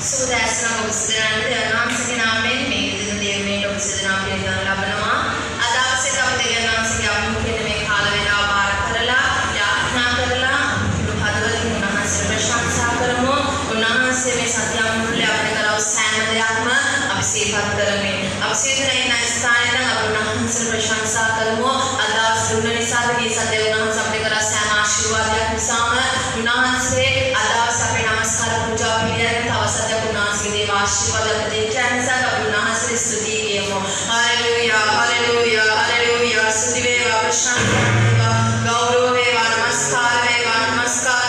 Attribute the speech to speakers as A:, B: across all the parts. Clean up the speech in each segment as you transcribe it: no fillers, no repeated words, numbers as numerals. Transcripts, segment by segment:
A: සුදෑසන ඔබ සිදනන්ට දෙවනාන්සගේ නාමයෙන් මේ විදින දේවනයට ඔබ සිදනා පිළිගන්න ලබනවා. අද අවසේද අප දෙවනාන්සගේ අභිමුඛයෙන් මේ කාල වේලාව පාර කරලා යාඥා කරලා හදවතින් උන්වහන්සේට ප්‍රශංසා කරමු. උන්වහන්සේ මේ සත්‍ය අමුතුල අපිට කරව සෑම දෙයක්ම අපි සිහිපත් කරමින් අපි සිහින ඉන්න ස්ථානයෙන් අපි උන්වහන්සේට ප්‍රශංසා කරමු. අද දවස් දුන්න නිසාද මේ සත්‍ය උන්වහන්සේ අපිට කරව සෑම ආශිර්වාදයක් නිසාම උන්වහන්සේ අද දවස් අපේ නමස්කාර පූජා පිළියෙල තවසත්යක් උන්වහන්සේගේ දේව ආශිර්වාද අපිට දෙන්න නිසා අපි උන්වහන්සේට ස්තුති කියමු. හalleluya hallelujah hallelujah ස්තුති වේවා ප්‍රශංසා වේවා ගෞරව වේවා නමස්කාර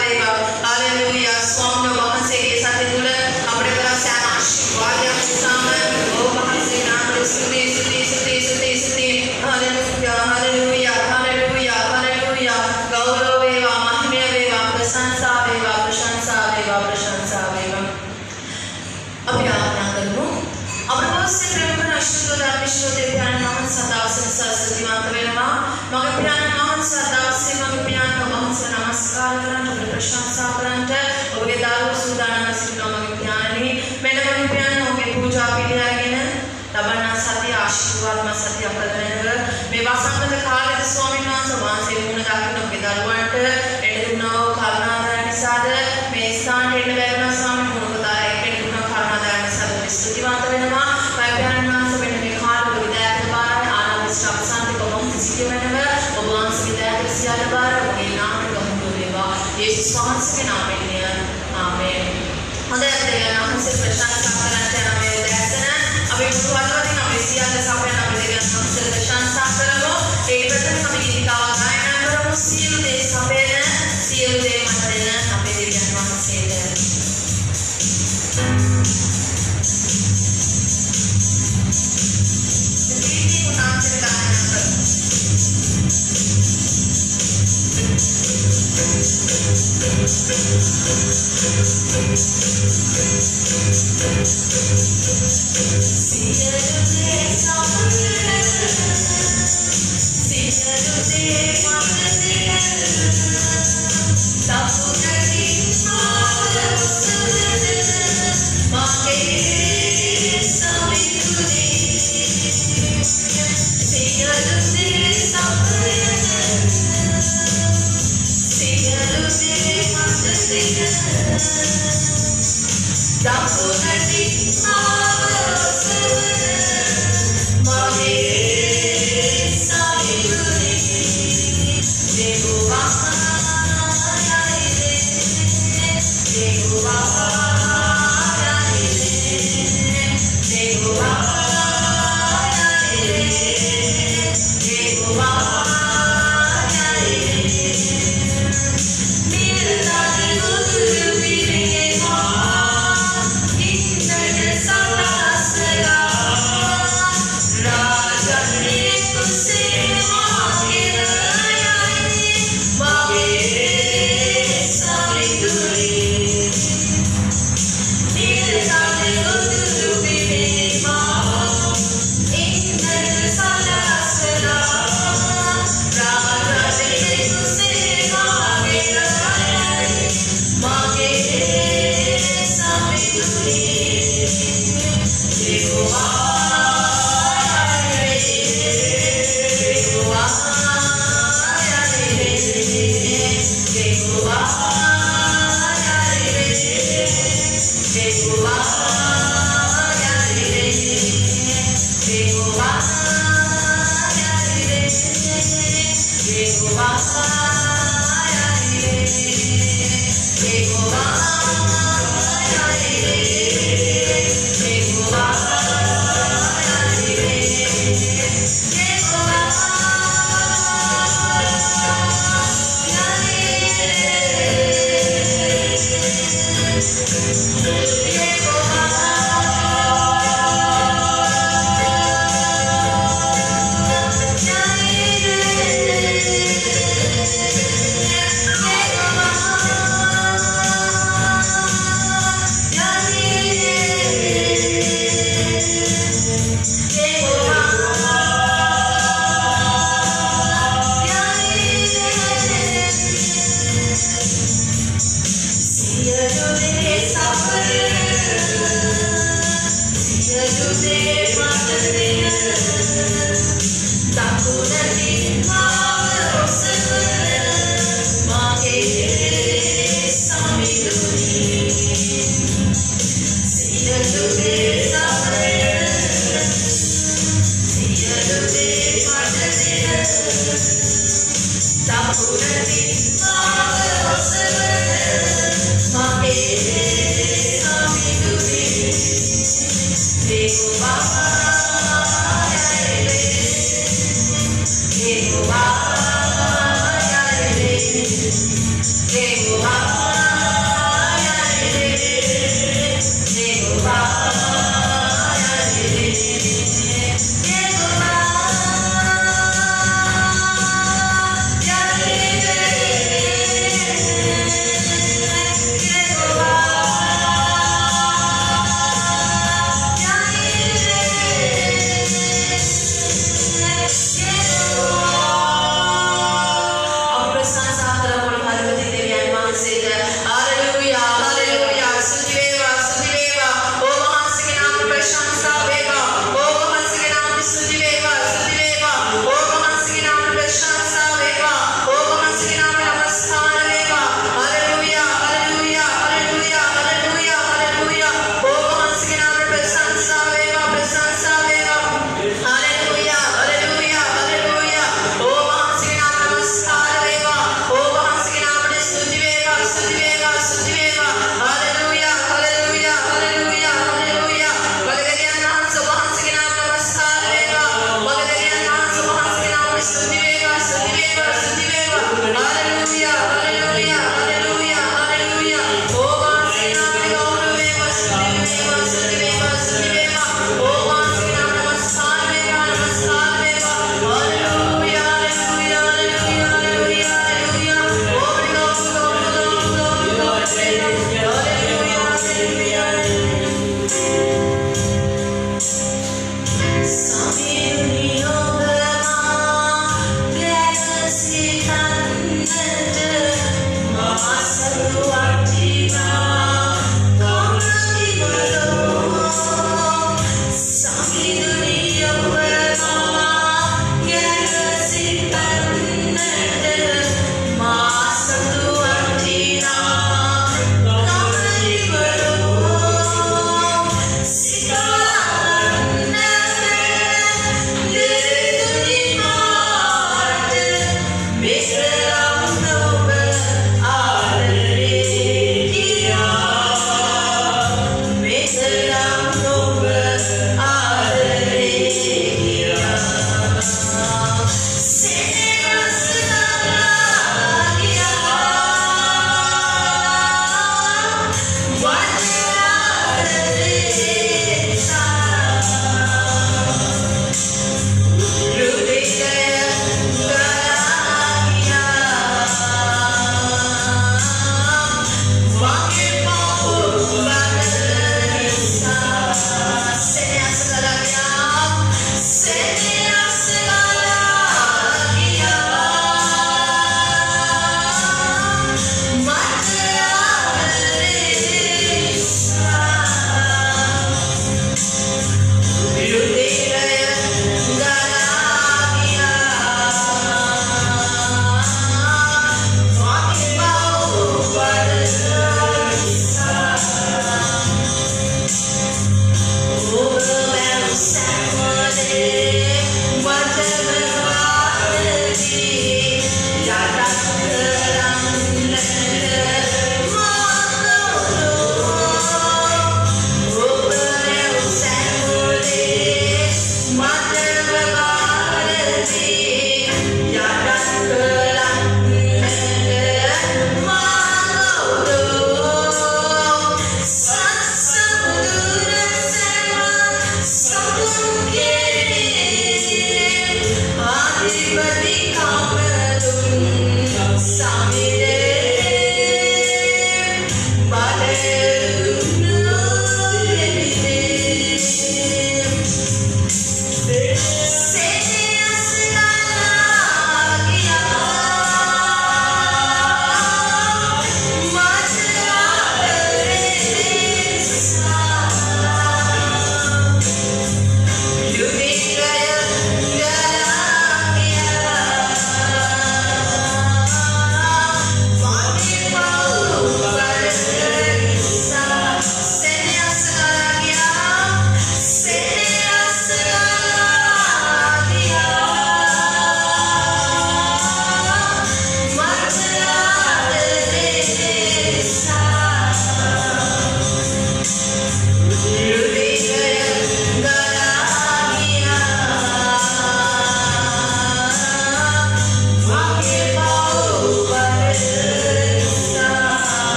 A: වේවා hallelujah ස්වාමීන් වහන්සේගේ සත්‍ය තුල අපිට කරව සෑම ආශිර්වාදයක් නිසාම ඔබ වහන්සේ නාමයෙන් ස්තුති hallelujah hallelujah hallelujah hallelujah ගෞරව වේවා මහිමය වේවා ප්‍රශංසා වේවා ප්‍රශංසා වේවා ප්‍රශංසා වේවා. අපි ආඥා කරමු. අපේ පොස්සේ ප්‍රේම අශුද්ධ ධර්මශ්‍රෝතේ පියාණන් වහන්සේ සදාවසන සස්තිවන්ත වෙනවා. මගේ පියාණන් වහන්සේ සදාවසේ මගේ පියාණන් වහන්සේ නමස්කාර කරන්න ඔබට ප්‍රශංසා කරන්න ඔබගේ දාරුව සූදානම් සිටිනවා මගේ පියාණනි. මෙන්න මගේ පියාණන් ඔබගේ පූජා පිළිඅරගෙන ලබන සතිය ආශිර්වාදමත් සතිය අපලවෙනව මේ වසංගත කාලයේ ස්වාමීන් වහන්සේ මුණ දකින්න ඔබගේ දරුවන්ට එන්න දුන්නව කරුණාදාය නිසාද මේ ස්ථානයේ එන්න බැරිම ස්වාමීන් වහන්සේ එන්න දුන්න කරුණාදාය නිසාද ස්තුතිවන්ත වෙනවා. වෛද්‍යයන් වහන්සේ මෙන්න මේ කාලේ විද්‍යාත්මක බාරය ආනන්ද ශ්‍රාවසන්ති කොහොම සිටිනවද ඔබ වහන්සේ විද්‍යාත්මක සියල්ල බාර ඔබේ නාමයට ගමු වේවා. යේසුස් වහන්සේගේ නාමයෙන් ආමේන්. හොඳයි දෙවියන් වහන්සේ ප්‍රශංසා කරන්න යන මේ දැසන අපි මුතුවත්වතින් අපේ සියල්ල සපයන අපි දෙවියන් වහන්සේට ප්‍රශංසා කරමු. ඒ ප්‍රථම අපි ගීතිකාව ගායනා කරමු. සියලු දේ සපයන සියලු දේ මත දෙන අපේ දෙවියන් වහන්සේට.
B: Suffer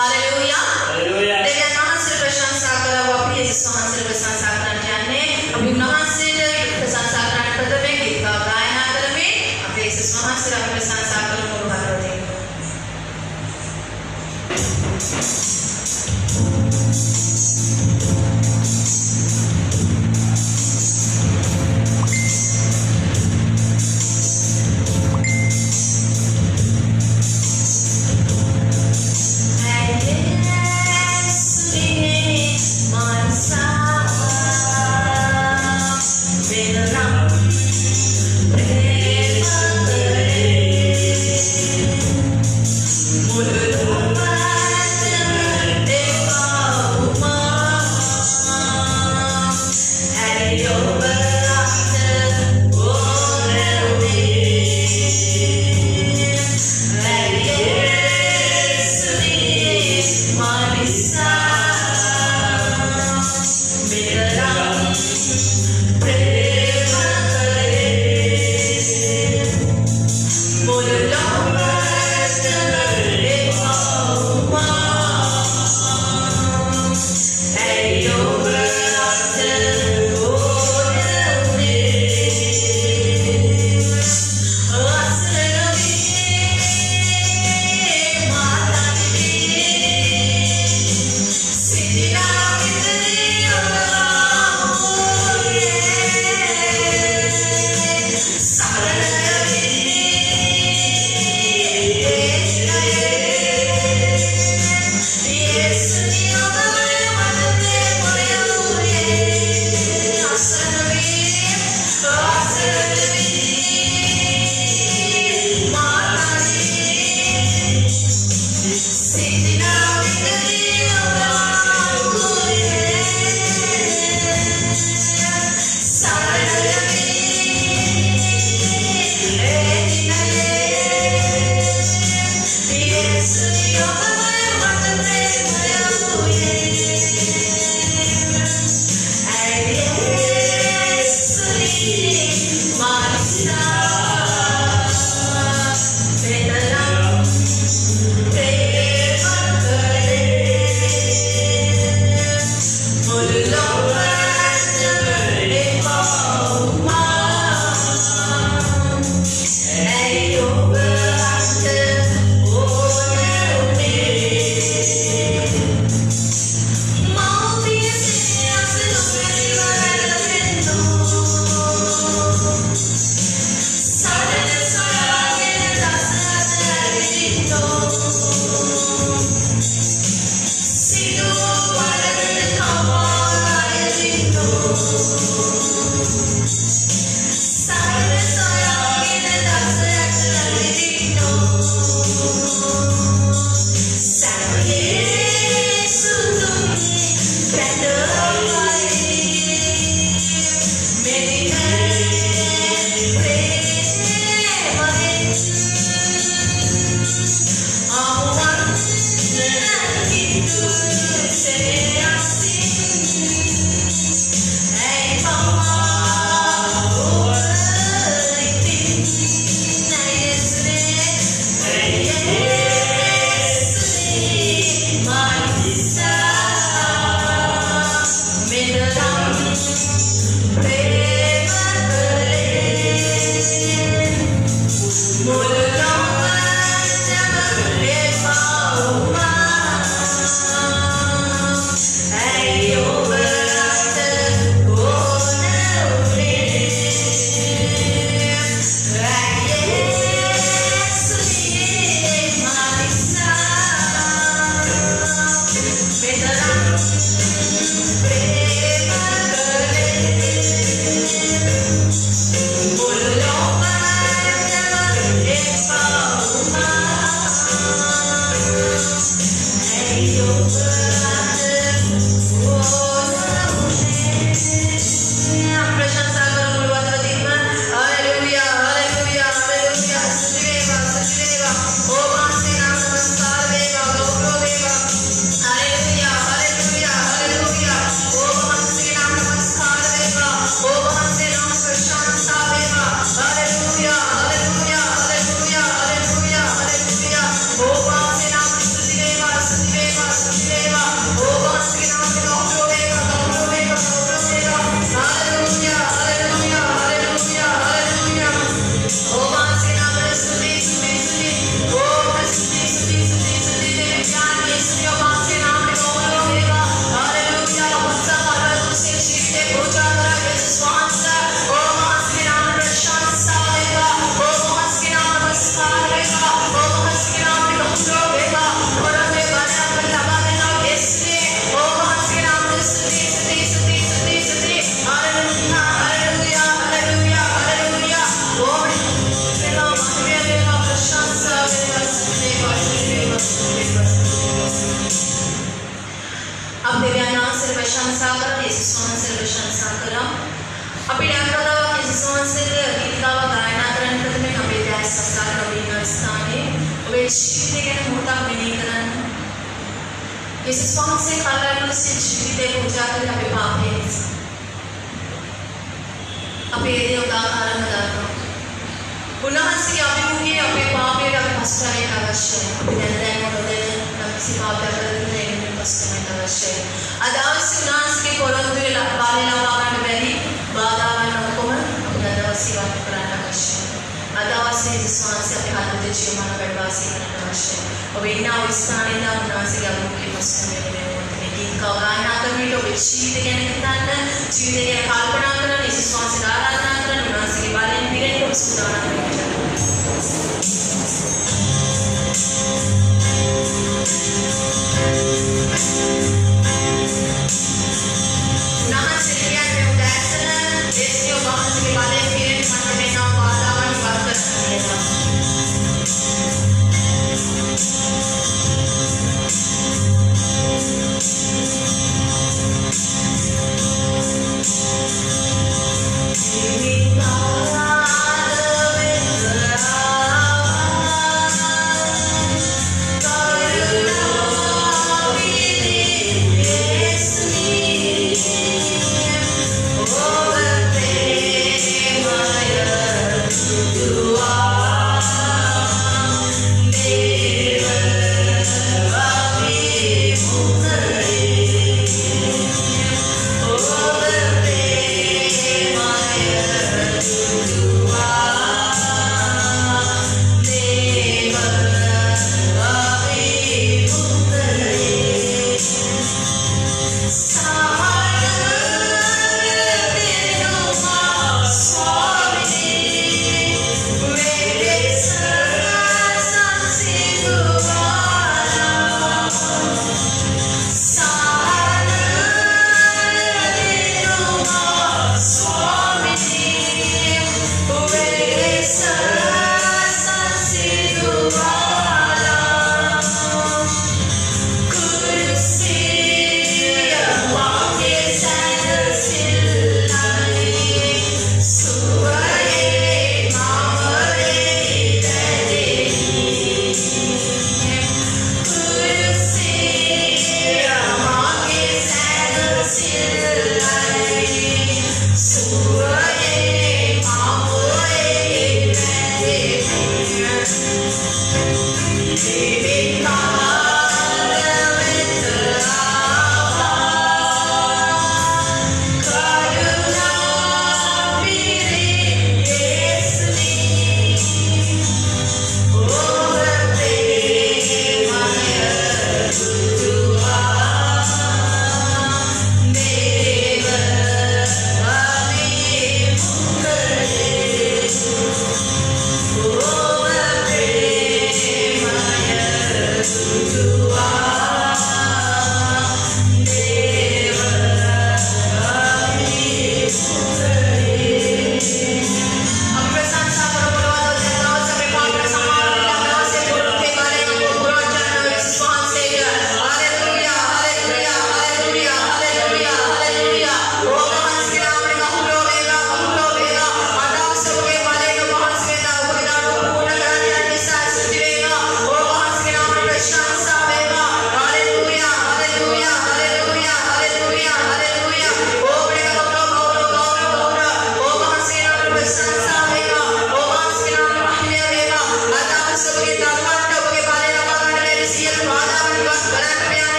A: hallelujah
B: Hallelujah.
A: देवයන් වහන්සේ ප්‍රශංසා කරව අපි යේසුස් වහන්සේ ප්‍රශංසා කරන්න යන්නේ අපි උන්වහන්සේට ප්‍රශංසා කරන්න ප්‍රථමයෙන් ගීත ගායනා කරමින් අපි යේසුස් වහන්සේට අපි ප්‍රශංසා කරමු හරවදී आप देव्यान वහන්සේ ප්‍රශංසා කරා යේසුස් වහන්සේ ප්‍රශංසා කරා අපිට අකරදාවක් යේසුස් වහන්සේගේ ගීතාව ගායනා කරන්න ප්‍රථමයෙන් අපේ දැස් සසාර කවින ස්ථානයේ ඔබේ ජීවිතය ගැන මොහොතක් මෙනෙහි කරන්න යේසුස් වහන්සේ කල්ලාලු ජීවිතේ පූජා කරලා අපේ පාපේ නිසා අපේ දේ උදාහරණ ගන්නවා උන්වහන්සේගේ අභිමුඛයේ අපේ පාපයට අපි පස්තරයක් අවශ්‍යයි අපි දැන් මොකද කිසි පාපයක් කරන්නේ නැහැ පස්තරයක් අවශ්‍යයි අද අවශ්‍ය උන්වහන්සේගේ පොරොන්දු වෙලා පාලේ ලබා ගන්න බැරි බාධාවන් ඔක්කොම අපිට දවසේ වත් කරන්න අවශ්‍යයි අද අවශ්‍ය විශ්වාසය අපි හදට ජීවමාන වැඩවාසී කරන්න අවශ්‍යයි ඔබ ඉන්න අවස්ථාවේ ඉඳන් උන්වහන්සේගේ අභිමුඛයේ පස්තරයක් වෙනවා මේක ගායනා කරන විට ඔබේ ජීවිතය ගැන හිතන්න ජීවිතය ගැන කල්පනා කරන යේසුස් වහන්සේට ආරාධනා කරන උන්වහන්සේගේ බලයෙන් පිරෙන්න ඔබ සූදානම් වෙන්න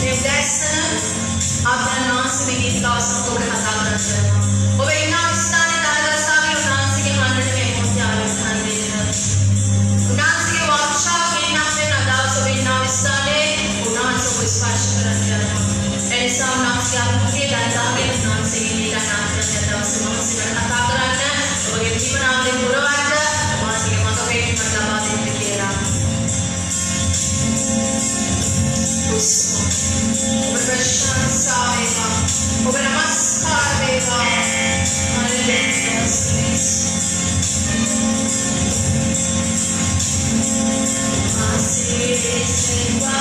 A: මේ දැස්සන ආත්මන වාසයේ ගීත දවසක් ඔබ කතා කරනවා. ඔබ ඉන්න ස්ථානයේ දායකසාවේ උන්වහන්සේගේ හඬට මේ මොහොතේ ආරාධනා දෙන්න. උන්වහන්සේගේ වර්ක්ෂොප් එකේ නම් වෙන දවස් ඔබ ඉන්න ස්ථානයේ උන්වහන්සේ ඔබ ස්පර්ශ කරන්න යනවා. එනිසා උන්වහන්සේ අපගේ දායකගේ උන්වහන්සේගේ ගීත නාට්‍ය දවස් මොහොතේ කතා කරන්න. ඔබගේ ජීවනාවලිය පුරවන්න උන්වහන්සේගේ මඟ පෙන්වීම ලබා දෙන්න කියලා. प्रशंसा वेगा ओब नमस्कार वेगा हालेलुया आसे सेवा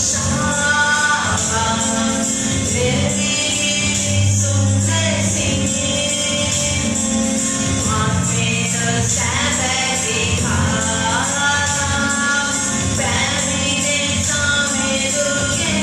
A: शावा देवी सुंदर सिंह माथे साबे दिखाना पैरी ने सामे दुर्गे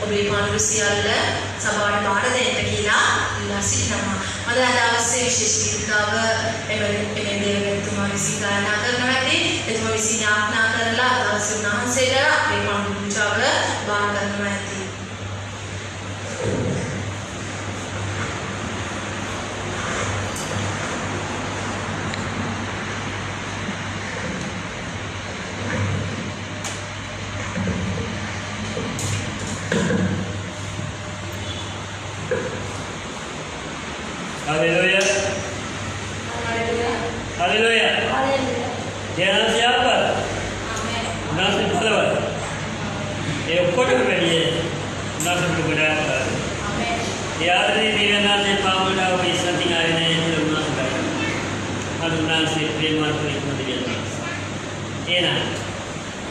A: ඔබේ කමඩු සියල්ල සභාවට බාර දෙන්න කියලා ඉල්ලා සිටිනවා. අද දවසේ විශේෂ ගීතාව එමෙ දේවතුමා විසින් ගායනා කරනවා ඇති. එතුමා විසින් යාඥා කරලා දවසේ උන්වහන්සේට අපේ කමඩු පූජාව බාර ගන්නවා ඇති.
B: Haleluya. Haleluya. Jangan siapa? Nasib berapa? Kota berdiri. Nasib berapa? Ya hari ini nasib pamuda bisa tinggal ini belum nasib. Kalau nasib prima tu itu dia. Enak.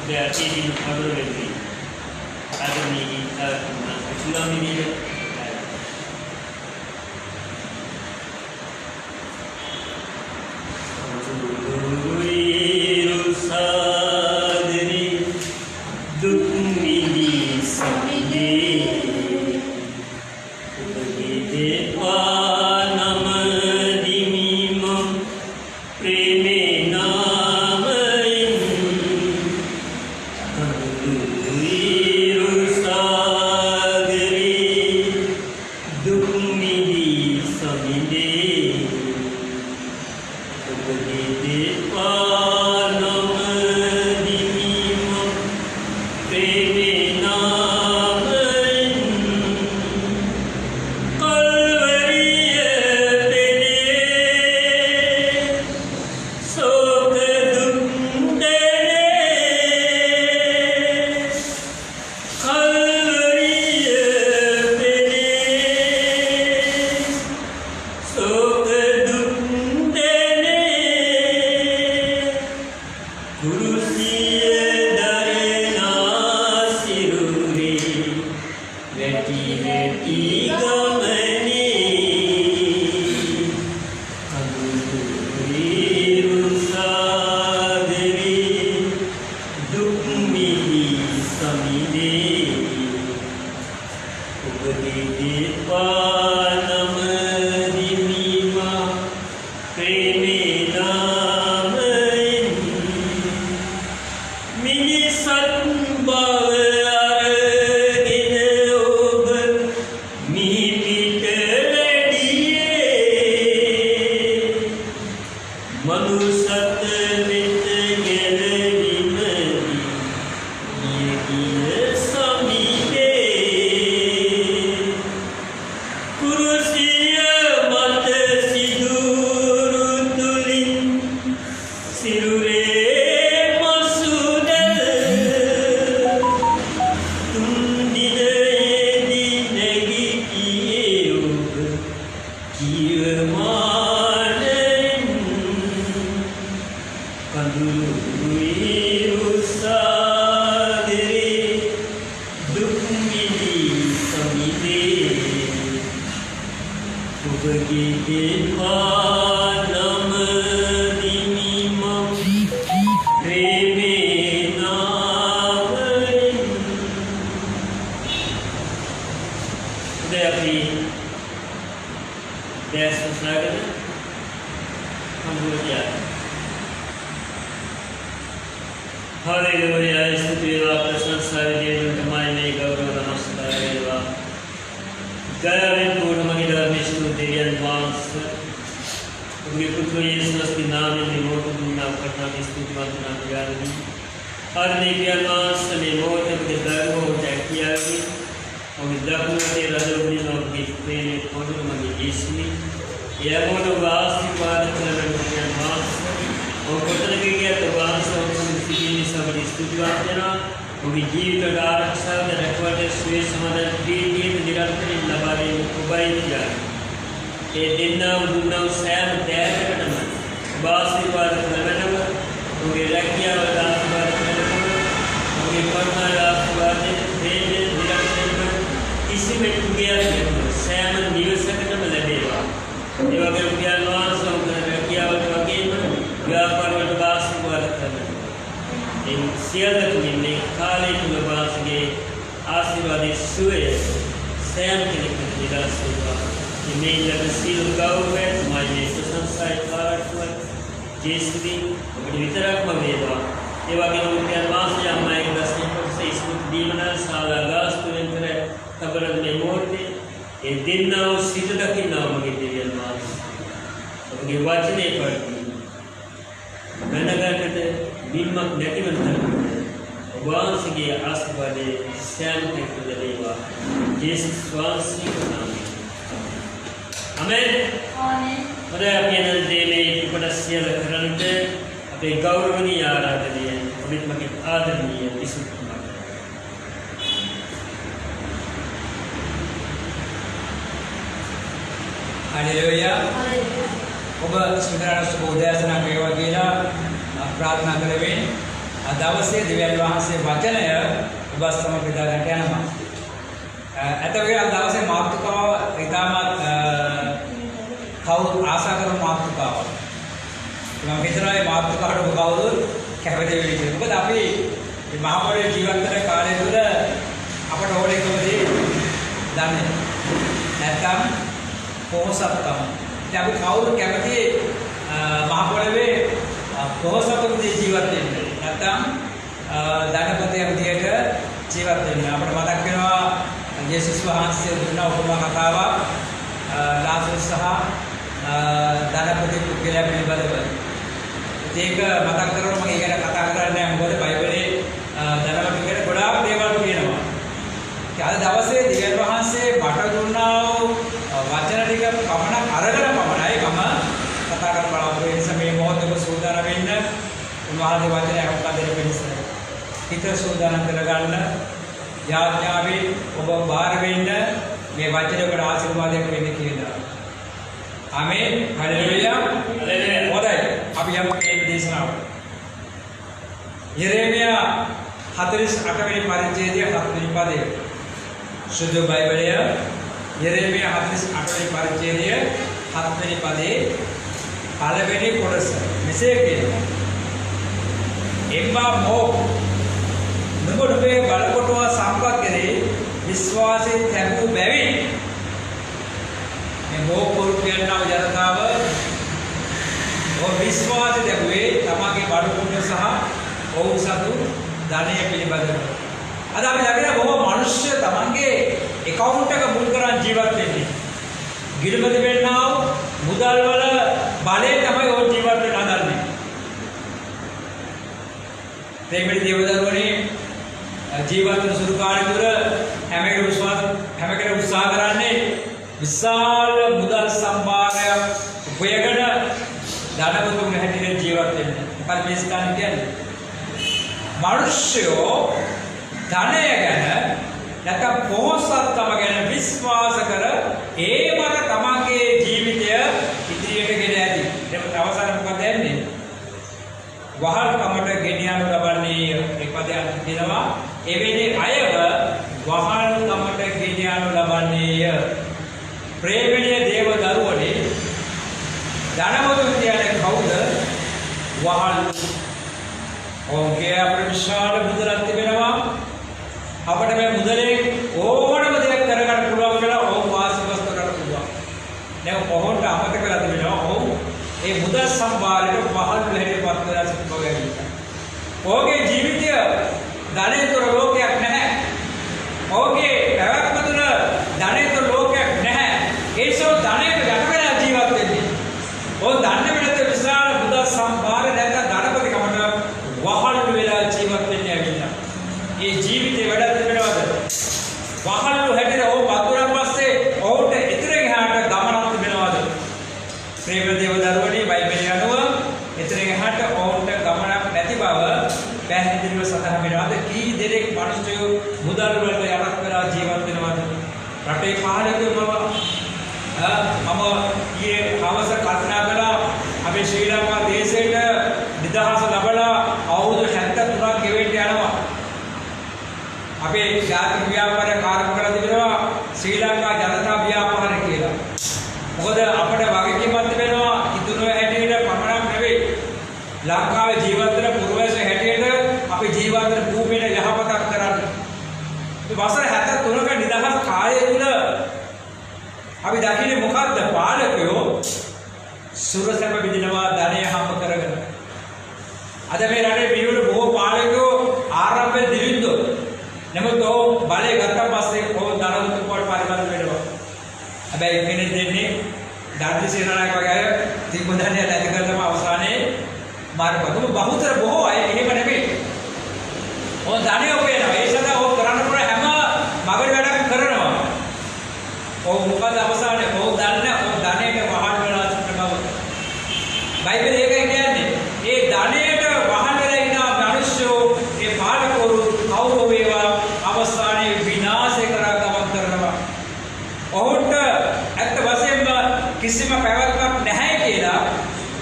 B: Berarti di mana berdiri? Ada ni nasib sudah ini. Siapa tu ini kali tu lepas lagi ආශිර්වාදයේ සුවය සෑම කෙනෙකුට නිදහස් වේවා. මේ ලැබෙන සියලු ගෞරවය තමයි මේ ප්‍රශංසායි ආරක්ෂාව ජේසුස්ගෙන් ඔබට විතරක්ම වේවා. ඒ වගේම මුලින් වාසය අම්මයි දස්තින් කොටස ඉස්මුත් දීමන ශාලා ගාස්තුවෙන් කර තබරද මේ මොහොතේ ඒ දිනව සිත දකින්නා මගේ දෙවියන් වහන්සේ. ඔබගේ වචනේ පරිදි දැනගන්නට බිම්මක් නැතිවන තරමට ඔබ වහන්සේගේ ආශිර්වාදයේ සෑම කෙනෙකුට ලැබේවා. ජේසුස් වහන්සේගේ නාමයෙන්. ආමෙන්.
A: ආමෙන්.
B: මරේ අපේ දෙලේ උපදේශය කරන්නට අපේ ගෞරවනීය ආරාධනය ඔබත් මගේ ආදරණීය විසුද්ධ
C: हालेलुया ඔබ සුන්දරන සුබෝදයාසනක් වේවා කියලා ප්‍රාර්ථනා කරමින් අද දවසේ දෙවියන් වහන්සේ වචනය ඔබ සමග බෙදා ගන්න යනවා. අතවගේ අද දවසේ මාතෘකාව ඉතාමත් කවුරු ආශා කරන මාතෘකාවක්. මම හිතනවා මේ මාතෘකාවට ඔබ කවුරුත් කැමති වෙයි කියලා. මොකද අපි මේ මහ පොළොවේ ජීවත් වෙන කාලය තුළ අපට ඕන එකම දේ දන්නේ නැත්නම් පොහොසත්කම. ඉතින් අපි කවුරු කැමති මහ පොළොවේ පොහොසත්කමේ ජීවත් වෙන්න. නැත්නම් ධනපතිය විදියට ජීවත් වෙන්න. අපට මතක් වෙනවා යේසුස් වහන්සේ දුන්න උපමා කතාවක් ලාසරුස් සහ ධනපති පුද්ගලයා පිළිබඳව. ඒක මතක් කරනවා මම ඒක කතා කරන්නේ නැහැ. මොකද බයිබලයේ ධනපති ගැන ගොඩාක් දේවල් කියනවා. අද දවසේ දෙවියන් වහන්සේ මට දුන්නා වූ වචන ටික පමණක් අරගෙන පමණයි මම කතා කරන්න බලාපොරොත්තු වෙන්නේ. මේ මොහොතේ සූදානම් වෙන්න උන්වහන්සේ වචනය අහුම්කම් දෙන්න පිණිස හිත සූදානම් කරගන්න යාඥාවෙන් ඔබ බාර වෙන්න මේ වචනයකට ආශිර්වාදයක් වෙන්න කියලා. ආමේන්. හලෙලුයා. හලෙලුයා. හොඳයි. අපි යමු මේ දේශනාවට. යෙරෙමියා 48 වෙනි පරිච්ඡේදය 7 වෙනි පදය. සුදු බයිබලය යෙරෙමියා 48 වෙනි පරිච්ඡේදය 7 වෙනි පදේ පළවෙනි කොටස. මෙසේ කියනවා. එම්බා මෝ නුඹේ බලකොටුව සම්පත් කෙරේ විශ්වාසයෙන් තැබූ බැවින් මේ මෝ පුරුෂයන්ව ජනතාව විශ්වාසය දැක්වේ තමගේ බලකොටුව සහ ඔවුන් සතු ධනය පිළිබඳව. අද අපි දකින බොහෝ මිනිස්සු තමන්ගේ account එක මුල් කරන් ජීවත් වෙන්නේ. ගිලමද වෙන්නා මුදල් වල බලයෙන් තමයි ඔය ජීවත් වෙන්න හදන්නේ. ප්‍රේමී දේවදරුවනේ ජීවත් වන සුළු කාලය තුර හැම කෙනෙකුම උත්සාහ කරන්නේ විශාල මුදල් සම්භාරයක් උපයගෙන ධනවතුන් හැටියට ජීවත් වෙන්න. මොකද මේ ස්ථාන කියන්නේ මිනිස්සු ධනය ගැන නැත්නම් පොහොසත්කම ගැන විශ්වාස කර ඒ මත තමන්ගේ ජීවිතය ඉදිරියට ගෙන ඇති. ඒක අවසාන මොකද යන්නේ? වහල්කමට ගෙනියනු ලබන්නේ ඒ පදයක් දෙනවා. එවැනි අයව වහල්කමට ගෙනියනු ලබන්නේය. ප්‍රේමණීය දේව දරුවනේ ධනවතුන් කියන්නේ කවුද? වහල්. ඔවුන්ගේ අපේ විශාල මුදලක් තිබෙනවා. අපිට මේ මුදලේ ඕනම දෙයක් කරගන්න පුළුවන් කියලා ඔවුන් වාසිවස්ත කරන්න පුළුවන්. දැන් ඔහොන්ට අමතක කරලා තිබෙනවා. ඔව් ඒ මුදල් සම්භාරයට පහළ වෙහෙපත් කරලා සිටපු බව. ඔහුගේ ජීවිතය ධනේතර ලෝකයක් නැහැ. ඔහුගේ පැවැත්ම තුළ ධනේතර ලෝකයක් නැහැ. ඒසෝ ධනයට යට වෙලා ජීවත් වෙන්නේ. ඔහු දන්නේ නැති විශාල මුදල් සම්භාරය නැත්නම් ධනපතිකමට වහල් වෙලා ජීවත් වෙන්නේ ඇවිල්ලා. ඒ ජීවිතේ වැඩක් තිබෙනවද? වහල්ලු හැටියට ඔහු වතුරන් පස්සේ ඔහුට ඉතිරි ගහට ගමනක් තිබෙනවද? ප්‍රේම දේව දරුවනේ බයිබලය අනුව ඉතිරි ගහට ඔහුට ගමනක් නැති බව පැහැදිලිව සඳහන් වෙනවාද? කී දෙනෙක් මිනිස්සු මුදල් වලට යටත් වෙලා ජීවත් වෙනවද? රටේ පාලකයෝ මම ඊයේ හවස කල්පනා කළා අපේ ශ්‍රී ලංකා දේශයට නිදහස ලැබලා අවුරුදු 73ක් ගෙවෙන්න යනවා. අපේ ජාතික ව්‍යාපාරය කාර්ය කරලා තිබෙනවා ශ්‍රී ලංකා ජනතා ව්‍යාපාරය කියලා. මොකද අපිට වගකීමක් තිබෙනවා ඉදුණු හැටියට පමණක් නෙවෙයි ලංකාවේ ජීවත් වෙන පුරවැස හැටියට අපි ජීවත් වෙන භූමියට යහපතක් කරන්න. මේ වසර 73ක නිදහස් කාලය තුළ අපි දකින්නේ මොකද්ද? පාලකයෝ සුරසම විදිනවා ධනය හම්බ කරගෙන. අද මේ රටේ පිළිවෙල බොහෝ පාලකයෝ ආරම්භයේ දිවිද්දෝ. නමුත් ඔව් බලය ගත්තා පස්සේ ඔව් ධනවතුන් කොට පරිවර්තන වෙනවා. හැබැයි කෙනෙක් දෙන්නේ ධර්ම සේනානායක වගේ අය තිබ්බ ධනය නැති කරලා අවසානයේ මාර්ගපතම බහුතර බොහෝ අය එහෙම නෙමෙයි. ඔව් ධනය උපයනවා. ඒ සඳහා ඔව් කරන්න පුළුවන් හැම මගට වැඩක් කරනවා. ඔව් මොකද අවසානයේ ඔව් ධනයට වහල් වෙලා සිටින බව. බයිබලයේ ඒකයි කියන්නේ. ඒ ධනයට වහල් වෙලා ඉන්න මිනිස්සු ඒ පාලකවරු කවුරු වේවා අවසානයේ විනාශය කරා ගමන් කරනවා. ඔහුට ඇත්ත වශයෙන්ම කිසිම පැවැත්මක් නැහැ කියලා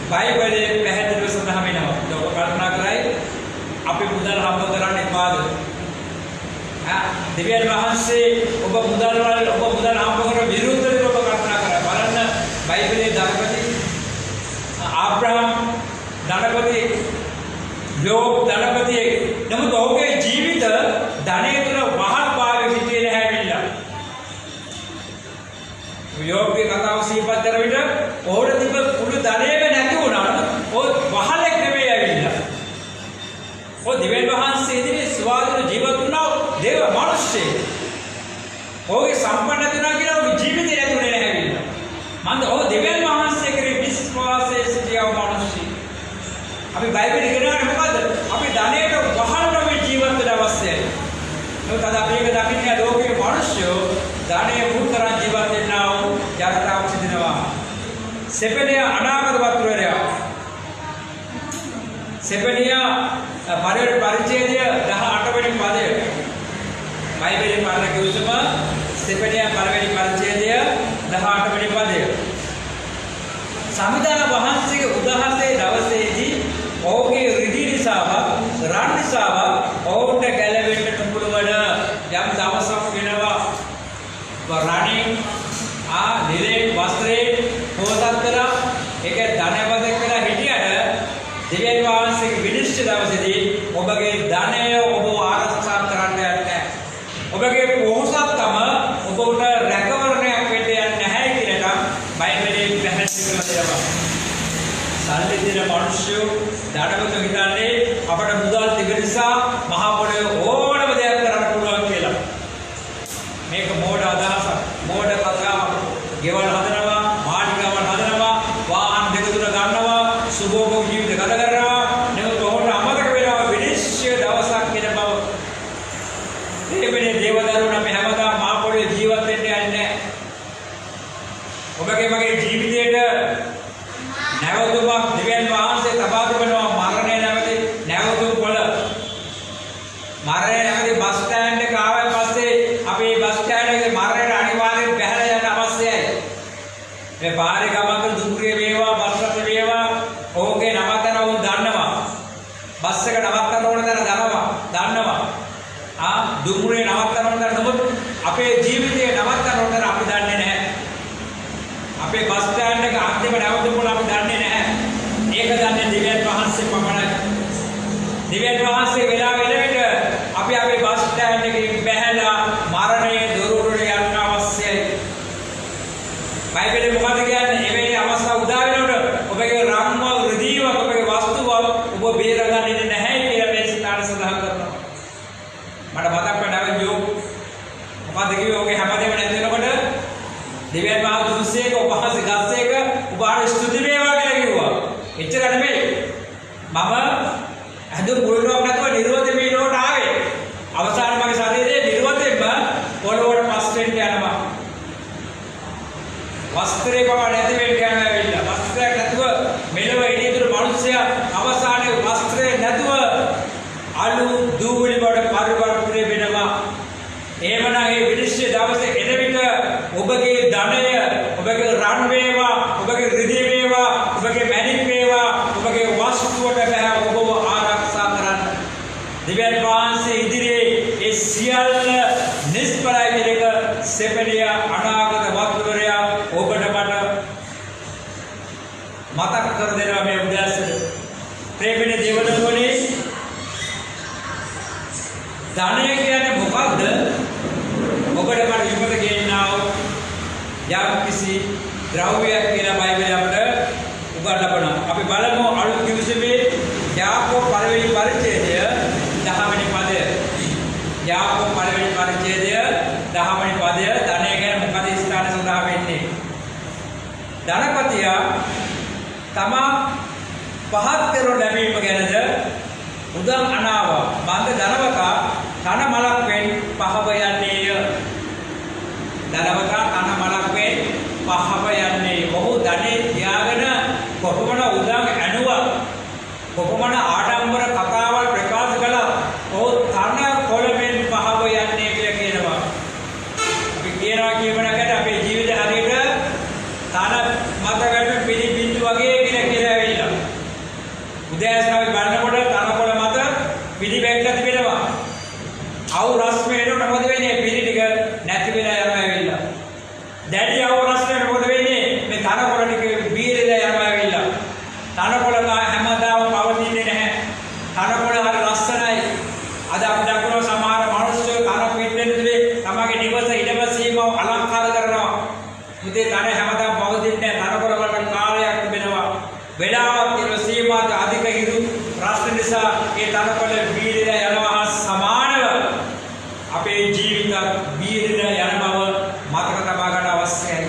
C: බයිබලයේ පැහැදිලිව සඳහන් වෙනවා. ඔබ කල්පනා කරයි අපි මුදල් හම්බ කරන්න එපාද? දෙවියන් වහන්සේ ඔබ මුදල් හම්බ කරන විරුද්ධව ඔබ කල්පනා කරා. බලන්න බයිබලයේ ධනපති ආබ්‍රහම් ධනපති යෝබ් ධනපති නමුත් ඔහුගේ ජීවිත ධනය තුළ වහල් භාවයේ සිටියේ නැහැ කියලා. යෝබ්ගේ කතාව සිහිපත් කරන විට ඔහුට තිබ්බ මුළු ධනයම නැති වුණා. ඔහු වහලෙක් නෙමෙයි ඇවිල්ලා. ඔහු දෙවියන් වහන්සේ ඉදිරියේ ස්වාධීන ජීවත් වුණා දේව මිනිස්සෙක්. ඔහුගේ සම්පන්න තුනා කියලා ඔහුගේ ජීවිතේ නැතුනේ නැහැ ඇවිල්ලා. මන්ද ඔහු දෙවියන් වහන්සේ කෙරෙහි විශ්වාසයේ සිටියව මිනිස්සෙක්. අපි බයිබලෙ ඉගෙන ගන්න මොකද්ද? අපි ධනයට වහල් නොවී ජීවත් වෙන්න අවශ්‍යයි. නමුත් අද අපි ඒක දකින්නේ ලෝකයේ මිනිස්සු ධනය මුල් කරන් ජීවත් වෙනා වූ ජනතාව සිටිනවා. සෙපෙනිය අනාගත වතුරේරයා. සෙපෙනිය පරිච්ඡේදය 18 වෙනි පදය. බයිබලයේ පාරණ කිව්වම සෙපෙනිය පළවෙනි පරිච්ඡේදය 18 වෙනි පදය. සමිදාන වහන්සේගේ උදහසේ දවසේදී ඔහුගේ රිදී නිසාව රන් නිසාව ඔහුට ගැලවෙන්නට පුළුවන් යම් දවසක් වෙනවා. රණින් නිලේ වස්ත්‍රේ පොසත් කරලා ඒක ධනවතෙක් වෙලා හිටියට දෙවියන් වහන්සේගේ විනිශ්චය දවසේදී ඔබගේ ධනය ඔබ ආරක්ෂා කරන්න යන්නේ නැහැ. ඔබගේ පොහොසත්කම ඔබට රැකවරණයක් වෙන්න යන්නේ නැහැ කියලා බයිබලයේ පැහැදිලි කරලා තියෙනවා. සල්ලි දෙන මිනිස්සු ධනවත හිතන්නේ අපට මුදල් තිබෙන නිසා මහ පොළොවේ ඕනම දෙයක් කරන්න පුළුවන් කියලා. මේක මෝඩ අදහසක්, මෝඩ කතාවක්. ගෙවල් හදනවා, මාලිගාවල් හදනවා, වාහන දෙක තුන ගන්නවා, සුභෝග ජීවිත ගත කරනවා. නමුත් ඔහුට අමතක වෙනවා විනිශ්චය දවසක් කියන බව. මේ දේවදරුවන් අපි හැමදාම මහ පොළොවේ ජීවත් වෙන්න යන්නේ නැහැ. ඔබගේ මගේ ජීවිතේට නැවතුමක් දෙවියන් වහන්සේ තබා දෙනවා. මරණය නැමැති නැවතුම් වල මරණය නැමැති බස් ස්ටෑන්ඩ් එක ආවන් පස්සේ අපි බස් ස්ටෑන්ඩ් එකේ මරණයට අනිවාර්යෙන් බැහැලා යන්න අවශ්‍යයි. මේ පාරේ ගමන් කරන දුම්රිය වේවා බස් රථ වේවා ඔහුගේ නවත්තන උන් දන්නවා. බස් එක නවත්තන ඕන තැන දන්නවා. දුම්රිය නවත්තන ඕන තැන නමුත් අපේ ජීවිතේ නවත්තන ඕන තැන අපි දන්නේ නැහැ. අපේ බස් ස්ටෑන්ඩ් එක අන්තිම නැවතුම වල අපි දන්නේ නැහැ. ඒක දන්නේ දෙවියන් වහන්සේ පමණයි. දෙවියන් වහන්සේ වෙලා වෙන විට අපි අපේ බස් ස්ටෑන්ඩ් එකේ බැහැලා මරණයේ දොරටුවට යන්න අවශ්‍යයි. බයිබලයේ මොකද කියන්නේ? එවැනි අවස්ථා උදා වෙනකොට ඔබගේ රම්ම ඍදීව ඔබගේ වස්තුව ඔබ බේරගන්නේ නැහැ කියලා මේ ස්ථාන සඳහන් කරනවා. මට මතක් වෙනවා යෝබ් මොකද කිව්වේ? ඔබේ හැමදේම නැති වෙනකොට දෙවියන් වහන්සේක උපහාස ගස්සේක උපාර ස්තුති වේවා කියලා කිව්වා. එච්චර නෙමෙයි. මම අඳුර පොළොවක් නැතුව නිරෝධ මේ ලෝකට ආවේ. අවසාන මගේ ශරීරයේ නිරෝධයෙන්ම පොළොවට පස් වෙන්න යනවා. වස්ත්‍රේ පව නැති වෙන්න යනවා. වස්ත්‍රයක් නැතුව මෙලව ඉදිරියට මිනිස්සයා අවසානයේ වස්ත්‍රේ නැතුව අලු දූවිලි වලට පරිවර්තනය වෙනවා. එහෙමනම් මේ විනිශ්චය දවසේ එන විට ඔබගේ ධනය, ඔබගේ රන් වේවා, ඔබගේ රිදී වේවා, ඔබගේ මැණික් වේවා, ඔබගේ වස්තුවට බෑ ඔබව ආරක්ෂා කරන්න. දෙවියන් වහන්සේ ඉදිරියේ ඒ සියල්ල නිෂ්පලයි කියන එක සෙපෙනිය අනාගත වතුරයා ඔබට මට මතක් කර දෙනවා මේ උදෑසන. ප්‍රේමනේ දේවදූතනි ධනය කියන්නේ මොකක්ද? ඔබට මට විපත ගෙන්නා වූ යම් කිසි ද්‍රව්‍යයක් කියලා බයිබලයේ අපිට උගන්වලා බලනවා. අපි බලමු අලුත් කිවිසුමේ යාකෝබ පළවෙනි පරිච්ඡේදය 10 වෙනි පදය. යාකෝබ පළවෙනි පරිච්ඡේදය 10 වෙනි පදය. ධනය ගැන මොකද ස්ථාන සඳහා වෙන්නේ? ධනපතියා තමා පහත් කරනු ලැබීම ගැනද උදම් අනාව බන්ද ධනවතා තන මලක් වෙන් පහව යන්නේය. ධනවතා තන මලක් වෙන් පහව යන්නේ. ඔහු ධනෙ තියාගෙන කොපමණ උදම් ඇනුවා, කොපමණ ආඩම්බර කතාවල් ප්‍රකාශ කළා, ඔහු තන කොළමෙන් පහව යන්නේ කියලා කියනවා. අපි කියනවා කියමනකට අපේ ජීවිත හරියට තන මත වැටෙන පිළි බින්දු වගේ කියලා ඇවිල්ලා. උදෑසනාවේ බලනකොට තනකොළ මත පිළි වැක්කලා තිබෙනවා. අවු රස්මේට මොකද වෙන්නේ? පිළි ටික නැති වෙලා යනවා ඇවිල්ලා. දැඩි අවු රස්මේට මොකද වෙන්නේ? මේ තනකොළ ටික බීරලා යනවා ඇවිල්ලා. තනකොළ හැමදාම පවතින්නේ නැහැ. තනකොළ හරි ලස්සනයි. අද අපි දකිනවා සමහර මිනිස්සු තන පිටෙන්නේ තමගේ නිවස ඉඩම සීමාව අලංකාර කරනවා. මුදේ තන හැමදාම පවතින්නේ නැහැ. තනකොළ වලට කාලයක් තිබෙනවා. වෙලාවක් තියෙන සීමාවට අධික හිරු ප්‍රශ්න නිසා ඒ තනකොළ බීරලා යනවා සමානව අපේ ජීවිත බීරලා යන බව මතක තබා ගන්න අවශ්‍යයි.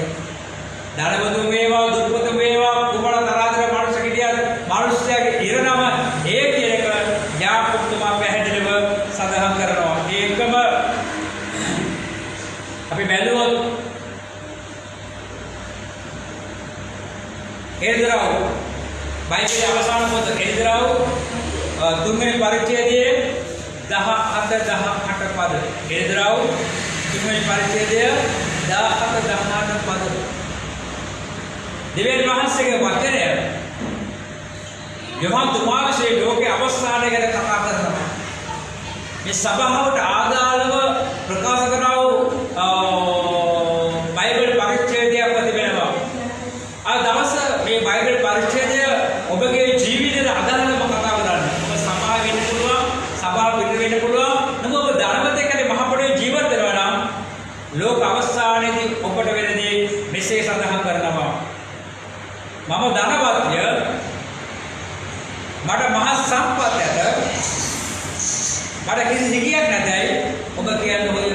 C: ධනවතුන් වේවා දුප්පතුන් වේවා කුමන තරාතර මනුෂ්‍ය කිදියද මනුෂ්‍යයාගේ ඉරණම ඒ කියන එක යාකෝබ් තුමා පැහැදිලිව සඳහන් කරනවා. ඒකම අපි බැලුවොත් එල්දරව් බයිබලයේ අවසාන පොත එල්දරව් තුන්වෙනි පරිච්ඡේදයේ 17-18 පද. එල්දරව් තුන්වෙනි පරිච්ඡේදය 17-18 පද. දෙවියන් වහන්සේගේ වචනය යොහන් තුමා විසින් ලෝකේ අවස්ථානය ගැන කතා කරනවා. මේ සභාවට ආදාළව ප්‍රකාශ කරන බයිබල් පරිච්ඡේදයක් තිබෙනවා. ආ දවස මේ බයිබල් පරිච්ඡේදය ඔබගේ ජීවිතයට අදාළව කතා කරන්නේ. ඔබ සභාව වෙන්න පුළුවන්, සභාව පිට වෙන්න පුළුවන්. නමුත් ඔබ ධනවතෙක් හරි මහ පොළොවේ ජීවත් වෙනවා නම් ලෝක අවස්ථානයේදී ඔබට වෙන දේ මෙසේ සඳහන් කරනවා. මම ධනවත්ය, මට මහ සම්පත් ඇත, මට කිසි නිගියක් නැතයි ඔබ කියන්නේ ඔය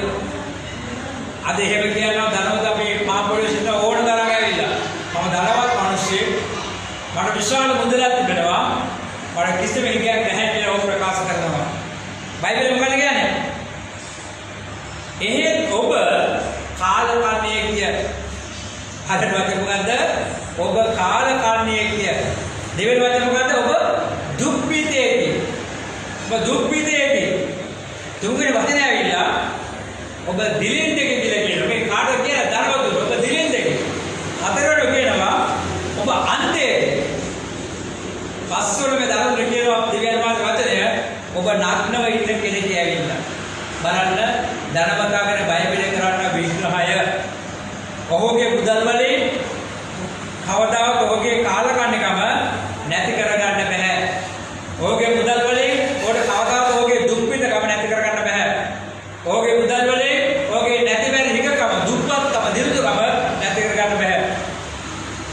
C: අද එහෙම කියනවා ධනවත අපි මහ පොළොවේ සිට ඕන තරම් ඇවිල්ලා මම ධනවත් මිනිස්සෙක්, මට විශාල මුදලක් තිබෙනවා, මට කිසිම හිගයක් නැහැ කියලා ඔබ ප්‍රකාශ කරනවා. බයිබලෙ මොකද කියන්නේ? එහෙත් ඔබ කාලකන්ණිය කිය. හතරවෙනි වචනේ මොකද්ද? ඔබ කාලකන්ණිය කිය. දෙවෙනි වචනේ මොකද්ද? ඔබ දුක්පිතේකි. ඔබ දුක්පිතේකි. තුන්වෙනි වචනේ ඇවිල්ලා ඔබ දිලින්දෙක කියලා කියනවා. මේ කාටද කියන ධනවතුන් ඔබ දිලින්දෙක. හතරවෙනි කියනවා ඔබ අන්තයේ. පස්වෙනි මේ ධනවතුන් කියනවා දෙවියන් වහන්සේ වචනය ඔබ නග්නව ඉන්න කෙනෙක් ඇවිල්ලා. බලන්න ධනවතා ගැන බයිබලයේ කරන්න විග්‍රහය. ඔහුගේ මුදල් වලින් කවදාවත් ඔහුගේ කාලකන්නිකම නැති කරගන්න බෑ. ඔහුගේ මුදල් වලින් ඔහුට කවදාවත් ඔහුගේ දුක්පිතකම නැති කරගන්න බෑ. ඔහුගේ මුදල් වලින් ඔහුගේ නැති වෙන හිකකම, දුක්පත්කම, දිරුදුකම නැති කරගන්න බෑ.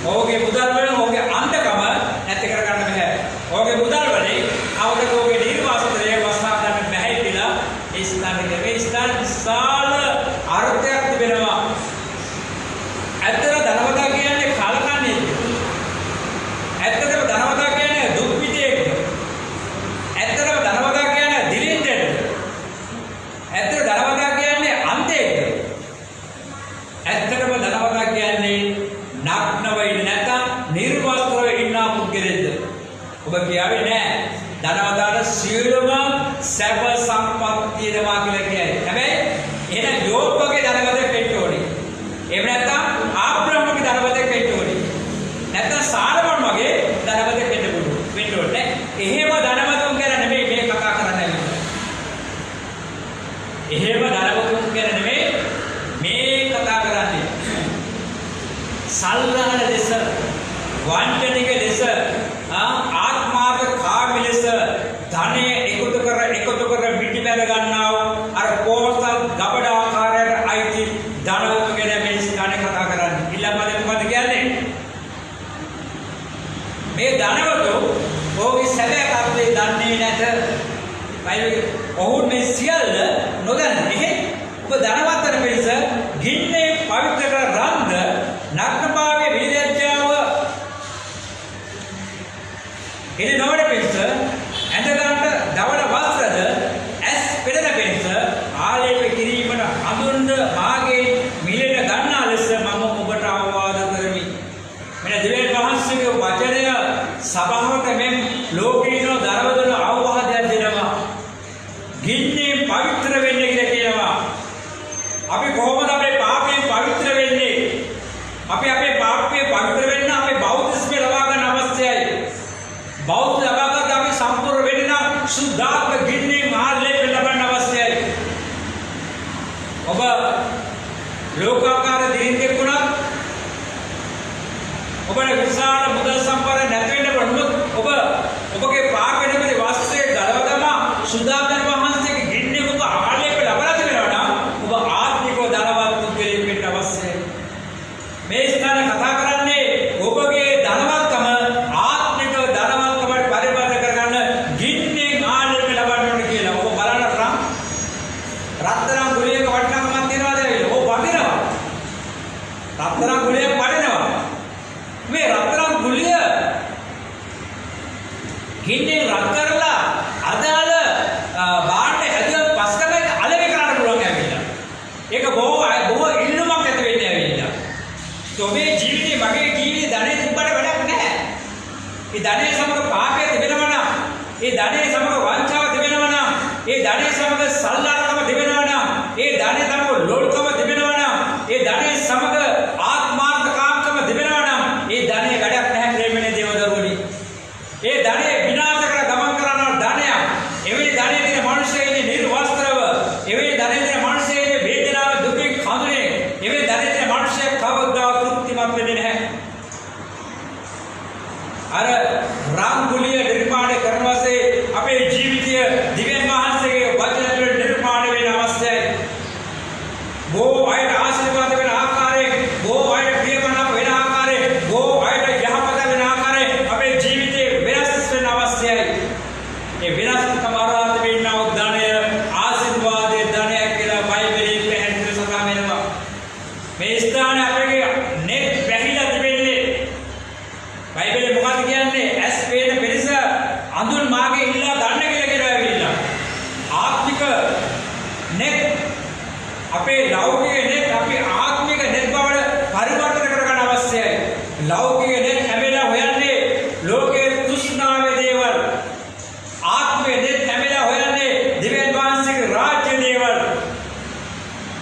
C: ඔහුගේ මුදල් වලින් ඔහුගේ අන්ධකම නැති කරගන්න බෑ. ඔහුගේ මුදල් වලින් කවදාවත් ඔහුගේ නිර්වාසතරය වසා ගන්න බෑ කියලා ඒ ස්ථානයේ මේ ස්ථාන විශාල අර්ථයක් තිබෙනවා. ඇත්තට ධනවතා කියන්නේ කාලකන්ණියෙක්. ඇත්තටම ධනවතා කියන්නේ දුක්පිතෙක්. ඇත්තටම ධනවතා කියන්නේ දිලින්දෙක්. ඇත්තට ධනවතා කියන්නේ අන්තෙක්. ඇත්තටම ධනවතා කියන්නේ නග්නව ඉන්න නැත්නම් නිර්වස්ත්‍රව ඉන්න පුද්ගලෙක්ද? ඔබ කියාවේ නෑ. ධනවතාට සියලුම සැප සම්පත් තියෙනවා කියලා කියයි. හැබැයි එහෙනම් යෝබ් වගේ ධනවතෙක් වෙන්න ඕනේ. එහෙම නැත්නම් ආබ්‍රහම්ගේ ධනවතෙක් වෙන්න ඕනේ. නැත්නම් සාලමන් වගේ ධනවතෙක් වෙන්න ඕනේ. එහෙම ධනවතුන් ගැන නෙමෙයි මේ කතා කරන්නේ. එහෙම ධනවතුන් ගැන නෙමෙයි මේ කතා කරන්නේ. සල්ලාන ලෙස, වංචනික ලෙස, ආත්මාර්ථ කාමී ලෙස ධනෙ එකතු කර පිටි බැල ගන්නා අර පොහොසත් ගබඩාකාරයට අයිති ධනවතු ගැන මේ ස්ථානේ කතා කරන්නේ. ඊළඟට මොකද කියන්නේ? මේ ධනවතු ඔහුගේ සැබෑ කර්මය දන්නේ නැත. ඔහු මේ සියල්ල නොදන්නේ. ඔබ ධනවත් වන පිරිස ගින්නේ පවිත්‍ර රන්ද නග්නභාවයේ විලැජ්ජාව එනි නොවන පිරිස ඇඳ ගන්නට දවන වස්ත්‍රද ඇස් පෙළෙන පිරිස ආලේප කිරීමට අඳුන්ද මාගේ මිලෙන ගන්නා ලෙස මම ඔබට අවවාද කරමි. මෙන්න දෙවියන් වහන්සේගේ වචනය සභාවට මෙන් ලෝකීන දරවදන අවවාදයක් දෙනවා. ගින්නේ පවිත්‍ර වෙන්න කියලා කියනවා. අපි කොහොමද අපේ පාපයෙන් පවිත්‍ර වෙන්නේ? අපි අපේ පාපයෙන් පවිත්‍ර වෙන්න අපේ බෞද්ධත්වය ලබා ගන්න අවශ්‍යයි. බෞද්ධ ලබා ගන්න අපි සම්පූර්ණ වෙන්න නම් සුද්ධාත්ම ගින්නේ මාර්ගය ලබන්න අවශ්‍යයි. ඔබ ලෝකාකාර දිරින්දෙක් වුණත් ඔබට විශාල මුදල් සම්පන්න නැති වෙන්න පුළුවන්. ඔබගේ පාපයෙන් මේ වාස්තේ ගලව තමා සුද්ධාත්ම වහන්සේගේ ගින්නේ ඔබ ආලේප ලබලා තිබෙනවා නම් ඔබ ආත්මිකව ධනවත් පුද්ගලයෙක් වෙන්න අවශ්‍යයි. මේ ස්ථාන කතා කරන්නේ ඔබගේ ධනවත්කම ආත්මික ධනවත්කමට පරිවර්තන කරගන්න ගින්නේ ආලේප ලබන්න ඕනේ කියලා. ඔබ බලන්න රත්තරන් ගුලියක වටිනාකමක් තියනවාද කියලා. ඔබ වටිනවා. රත්තරන් ගුලියක් වටිනවා. මේ රත්තරන් ගුලිය ගින්නේ රත් කරලා අදාළ බාණ්ඩ හැදුවා පස්කම අලෙවි කරන්න පුළුවන් ඇවිල්ලා. ඒක බොහෝ ඉල්ලුමක් ඇති වෙන්නේ ඇවිල්ලා. ඔබේ ජීවිතේ මගේ ජීවිතේ ධනෙ තිබ්බට වැඩක් නැහැ. ඒ ධනෙ සමග පාපය තිබෙනවා නම්, ඒ ධනෙ සමග වංචාව තිබෙනවා නම්, ඒ ධනෙ සමග සල්ලාකම තිබෙනවා නම්, ඒ ධනෙ සමග ලෝල්කම තිබෙනවා නම්, ඒ ධනෙ සමග ආත්මාර්ථකාමකම තිබෙනවා නම්, ඒ ධනෙ වැඩක් නැහැ ප්‍රේමනේ දේවදරුවනි. ඒ ධනෙ විනාශ කර ගමන් කරන ධනයක්. එවැනි ධනෙ දෙන මිනිස්සෙන්නේ නිර්වස්ත්‍රව. එවැනි ධනෙ දෙන මිනිස්සෙන්නේ වේදනාව දුකින් කඳුනේ. එවැනි ධනෙ දෙන මිනිස්සෙ කවදාවත් තෘප්තිමත් වෙන්නේ නැහැ. අර රාම්ගුලිය නිර්මාණය කරනවාසේ අපේ ජීවිතය දිව්‍යන් වහන්සේගේ වචන වල නිර්මාණය වෙන්න අවශ්‍යයි. බොහෝ අයට ආශිර්වාද වෙන ආකාරයෙන්, බොහෝ අයට ප්‍රියමනාප වෙන ආකාරයෙන්, බොහෝ අයට යහපත වෙන ආකාරයෙන් අපේ ජීවිතේ වෙනස් වෙන්න අවශ්‍යයි. ඒ වෙනස්කම ආරාධ වෙන්නව ධනය ආශිර්වාදයේ ධනය කියලා බයිබලයේ පැහැදිලිව සඳහන් වෙනවා. මේ ස්ථානයේ අපේ නෙත් වැහිලා තිබෙන්නේ. බයිබලයේ මොකක්ද කියන්නේ? ඇස් පේන පිරිස අඳුන් මාගේ ඉල්ලා ගන්න කියලා කියනවා. ආත්මික නෙත් අපේ ලෞකික නෙත් අපි ආත්මික නෙත් බවට පරිවර්තන කරගන්න අවශ්‍යයි. ලෞකික නෙත් හැමෙලා හොයන්නේ ලෝකයේ තෘෂ්ණාවේ දේවල්. ආත්මික නෙත් හැමෙලා හොයන්නේ දිව්‍යන් වහන්සේගේ රාජ්‍ය දේවල්.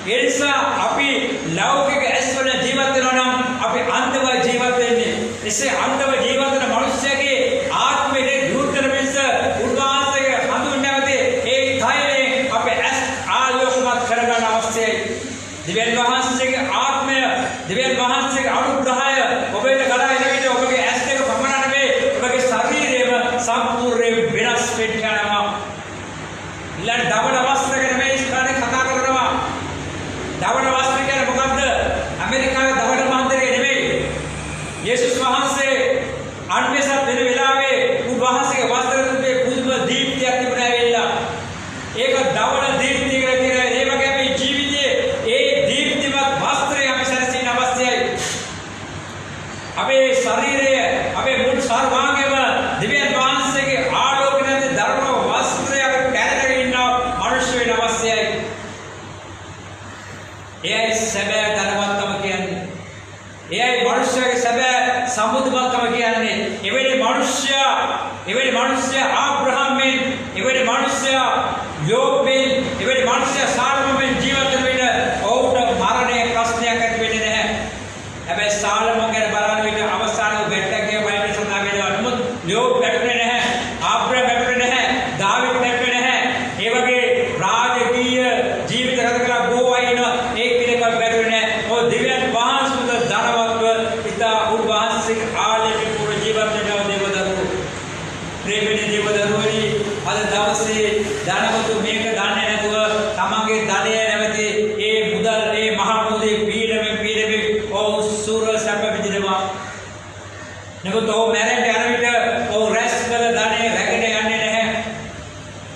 C: ඒ නිසා අපි ලෞකික ඇස්වල ජීවත් වෙනවා නම් අපි අන්ධව ජීවත් වෙන්නේ. එසේ අන්ධව ජීවත් වෙන මිනිස්සෙගේ ආත්මෙ දුරු කරමින්ස උන්වහන්සේගේ හඳුන් නැවතේ ඒ ධෛර්යයෙන් අපේ ඇස් ආලෝකමත් කරගන්න අවශ්‍යයි. දිව්‍යන් වහන්සේගේ ආත්මය, දිව්‍යන් වහන්සේගේ අනුග්‍රහය ඔබේ ගලා එන විට ඔබගේ ඇස් දෙක පමණ නෙවෙයි ඔබගේ ශරීරයම සම්පූර්ණයෙන් වෙනස් වෙන්න යනවා. ඊළඟ දවන වස්ත්‍ර ගැන මේ ස්ථානේ කතා කරනවා. දවන වස්ත්‍ර කියන්නේ මොකක්ද? ඇමරිකාවේ දවන මන්දිරය නෙවෙයි. යේසුස් වහන්සේ අන්වේෂත් වෙන වෙලාවේ උන්වහන්සේගේ වස්ත්‍ර තුනේ පුදුම දීප්තියක් තිබුණා වෙලා. ඒක දවන දීප්තිය කියලා කියනවා. ඒ වගේ අපේ ජීවිතයේ ඒ දීප්තිමත් වස්ත්‍රය අපි සැරසෙන්න අවශ්‍යයි. අපේ ශරීරය, අපේ මුළු සර්වාංගයම දිව්‍යන් වහන්සේගේ ආලෝකයෙන් ධර්ම වස්ත්‍රයක් කැරගෙන ඉන්න මිනිස්සු වෙන අවශ්‍යයි. එයයි සැබෑ ධනවත්කම කියන්නේ. එයයි මිනිස්යාගේ සැබෑ සම්බුද්ධත්වම කියන්නේ. එවැනි මිනිසයා ආබ්‍රහම්ෙන්, එවැනි මිනිසයා යෝබ්ෙන්, එවැනි මිනිසයා සාලමෝන් ජීවත් වෙන ඔවුන්ට මරණය ප්‍රශ්නයක් ඇති වෙන්නේ නැහැ. හැබැයි සාලමෝන් ගැන බලන විට අවසානයේ වැට්ටගේ බයිබල් සඳහන් වෙනවා. නමුත් යෝබ් වැටුනේ නැහැ. ආබ්‍රහම් වැටුනේ නැහැ. දාවිද් වැටුනේ නැහැ. ඒ වගේ රාජකීය ජීවිත ගත කළ බොහෝ අය ඉන්නවා. ඒ කෙනෙක් වැටුනේ නැහැ. ඔය දිව්‍යන් වහන්සේගේ ධනවත්ව ඉතා උන්වහන්සේගේ ආලේප පුර ජීවත් වෙන දේවදරුවෝ. ප්‍රේමණීය දේවදරුවනි, අද දවසේ ධනවතු මේක දන්නේ නැතුව තමන්ගේ ධනය නැමැති ඒ මුදල්, ඒ මහා මුදේ පීඩමෙන් ඔව් සුර නමුත් ඔහු මැරෙන්න යන විට ඔහු රැස් කළ ධනෙ රැගෙන යන්නේ නැහැ.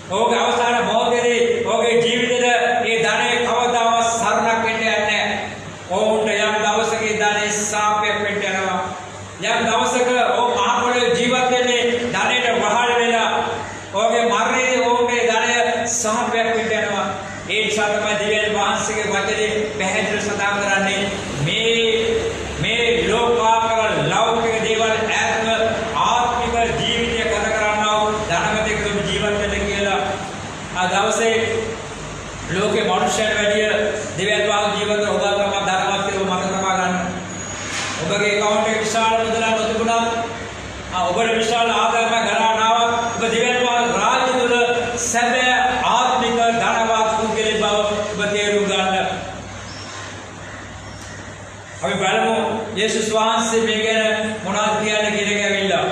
C: ඔහුගේ අවසාන මොහොතේදී ඔහුගේ ජීවිතේට ඒ ධනෙ කවදාවත් සරණක් වෙන්න යන්නේ නැහැ. ඔහුට යම් දවසක ධනෙ සාපයක් වෙන්න යනවා. යම් දවසක ඔහු මහ පොළොවේ ජීවත් වෙන්නේ ධනෙට වහල් වෙලා ඔහුගේ මරණයේදී ඔහුගේ ධනය සාපයක් වෙන්න යනවා. ඒ නිසා තමයි දෙවියන් වහන්සේගේ වචනේ පැහැදිලිව සඳහන් කරන්නේ මේ ලෝකාකාර ලෞකික දේවල් ආත්මික ජීවිතය ගත කරන්නා වූ ධනවතෙකුට ජීවත් වෙන්න කියලා. ආ දවසේ ලෝකේ මනුෂ්‍යයන් වැඩිය දෙවියන් වහන්සේ ජීවත් වෙන උදා තමයි ධනවත් කියලා මත තබා ගන්න. ඔබගේ account එකේ විශාල මුදලක් නොතිබුණා. ඔබට විශාල ආදායමක් ගණන් ආවා. ඔබ දෙවියන් වහන්සේ රාජ්‍ය තුල සැබෑ ආත්මික ධනවත් පුද්ගලෙක් බව ඔබ තේරුම් ගන්න. අපි බලමු යේසුස් වහන්සේ මේ ගැන මොනවද කියන්නේ කියන එක ඇවිල්ලා.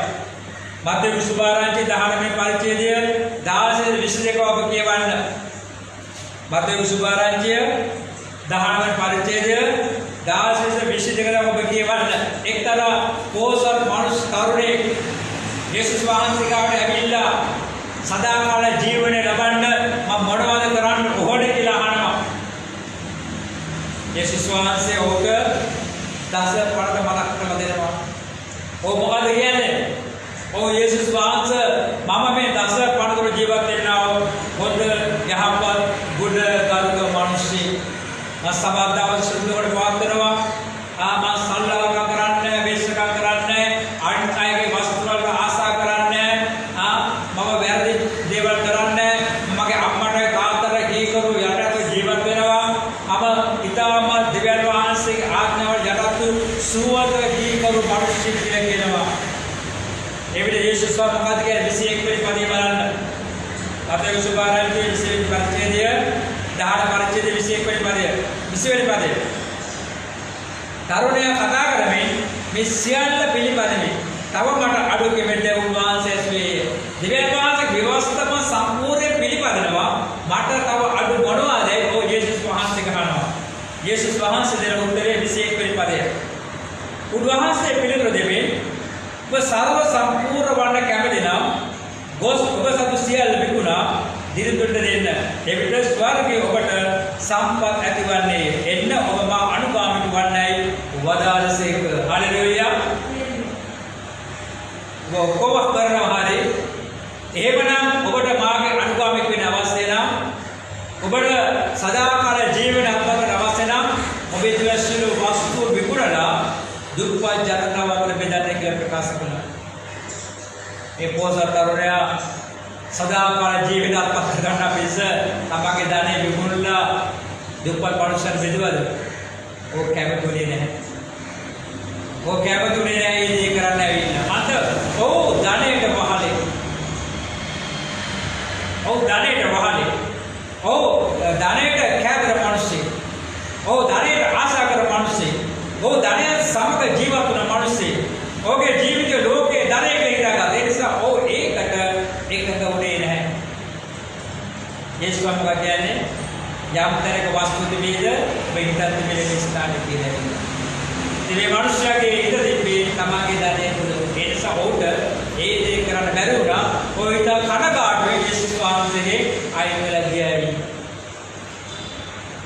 C: මත්තේයු සුභාරංචි 19 වෙනි පරිච්ඡේදය 16-22 ඔබ කියවන්න. මත්තේයු සුභාරංචිය 19 වෙනි පරිච්ඡේදය 16-22 ඔබ කියවන්න. එක්තරා පෝසත් මනුස්ස තරුණයෙක් යේසුස් වහන්සේ ගාවට ඇවිල්ලා සදාකාල ජීවනය ලබන්න මම මොනවද කරන්න ඕනේ කියලා අහනවා. යේසුස් වහන්සේ ඕක දස පරත මතක් කරලා දෙනවා. ඔය මොකද කියන්නේ? ඔය යේසුස් වහන්සේ මම මේ දස පරතවල ජීවත් වෙන්නා හොඳ යහපත් ගුණ කරුක මිනිස්සෙක්. සබදාව සුදුවට පවත්වනවා. මම සල්ලාක කරන්නේ, වේශක කරන්නේ, අන්‍යයේ වස්තු වලට ආසා කරන්නේ, මම වැරදි දේවල් කරන්නේ, මගේ අම්මට තාත්තට කීකරු යටට ජීවත් වෙනවා. ඊටම දෙවියන් වහන්සේගේ ආඥාවට යටත් සුවඳ කීකරු මිනිස්සෙක් කියලා කියනවා. ඒ විදිහට යේසුස් වහන්සේ මොකද කියන්නේ 21 වෙනි පදේ බලන්න. අපේ සුභාරංචි 21 වෙනි පරිච්ඡේදය 18 පරිච්ඡේදය 21 වෙනි පදය 20 වෙනි පදය. තරුණයා කතා කරමින් මේ සියල්ල පිළිපදමින් තව මට අඩු කෙමෙන්න උන්වහන්සේ ඇසුවේ. දෙවියන් වහන්සේ විවස්තම සම්පූර්ණ පිළිපදනවා. මට තව අඩු මොනවාද? ඔය යේසුස් වහන්සේ කහනවා. යේසුස් වහන්සේ දෙන උත්තරේ 21 වෙනි පදය. උන්වහන්සේ පිළිතුරු දෙමින් ඔබ සර්ව සම්පූර්ණ වන්න කැමති නම් ගොස් ඔබ සතු සියල්ල විකුණා දිරිදුන්ට දෙන්න. එවිට ස්වර්ගයේ ඔබට සම්පත් ඇතිවන්නේ. එන්න ඔබ මා අනුගාමික වන්නයි වදාළසේක. හලෙලූයා. කොහොම කරනවා හරි එහෙමනම් ඔබට මාගේ අනුගාමික වෙන්න අවශ්‍ය නම් ඔබට සදාකාල ජීවනයක් ගන්න අවශ්‍ය නම් ඔබේ ද්වේෂල වස්තු විකුණලා දුප්පත් ජනතාවට බෙදන්න කියලා ප්‍රකාශ කළා. ඒ පොසත් තරුණයා සදාකාල ජීවිතයක් අත්පත් ගන්න පිස තමගේ ධනෙ විකුණලා දුප්පත් මනුෂ්‍යයන් බෙදුවද? ඕක කැමතුනේ නැහැ. ඕක කැමතුනේ නැහැ ඒ දේ කරන්න ඇවිල්ලා. මත ඔව් ධනෙට වහලේ. ඔව් ධනෙට වහලේ. ඔව් ධනෙට කැමර මිනිස්සෙක්. ඔව් ධනෙට ආශා කර මිනිස්සෙක්. ඔව් ධනය සමග ජීවත් වුණ මිනිස්සෙක්. ඔහුගේ ජීවිතය ලෝකයේ ධනයක ඉඳලා ඒ නිසා ඔව් ඒකට එකඟ වුණේ නැහැ. යේසුස් වහන්සේ කියන්නේ යම් තැනක වස්තු තිබේද මේ හිතත් තිබෙන ස්ථානෙ කියලා. ඉතින් මේ මිනිස්යාගේ හිත තිබේ තමගේ ධනය තුල. ඒ නිසා ඔහුට ඒ දේ කරන්න බැරි වුණා. ඔය හිත කනගාටුයි යේසුස් වහන්සේගේ අයින් වෙලා ගියා.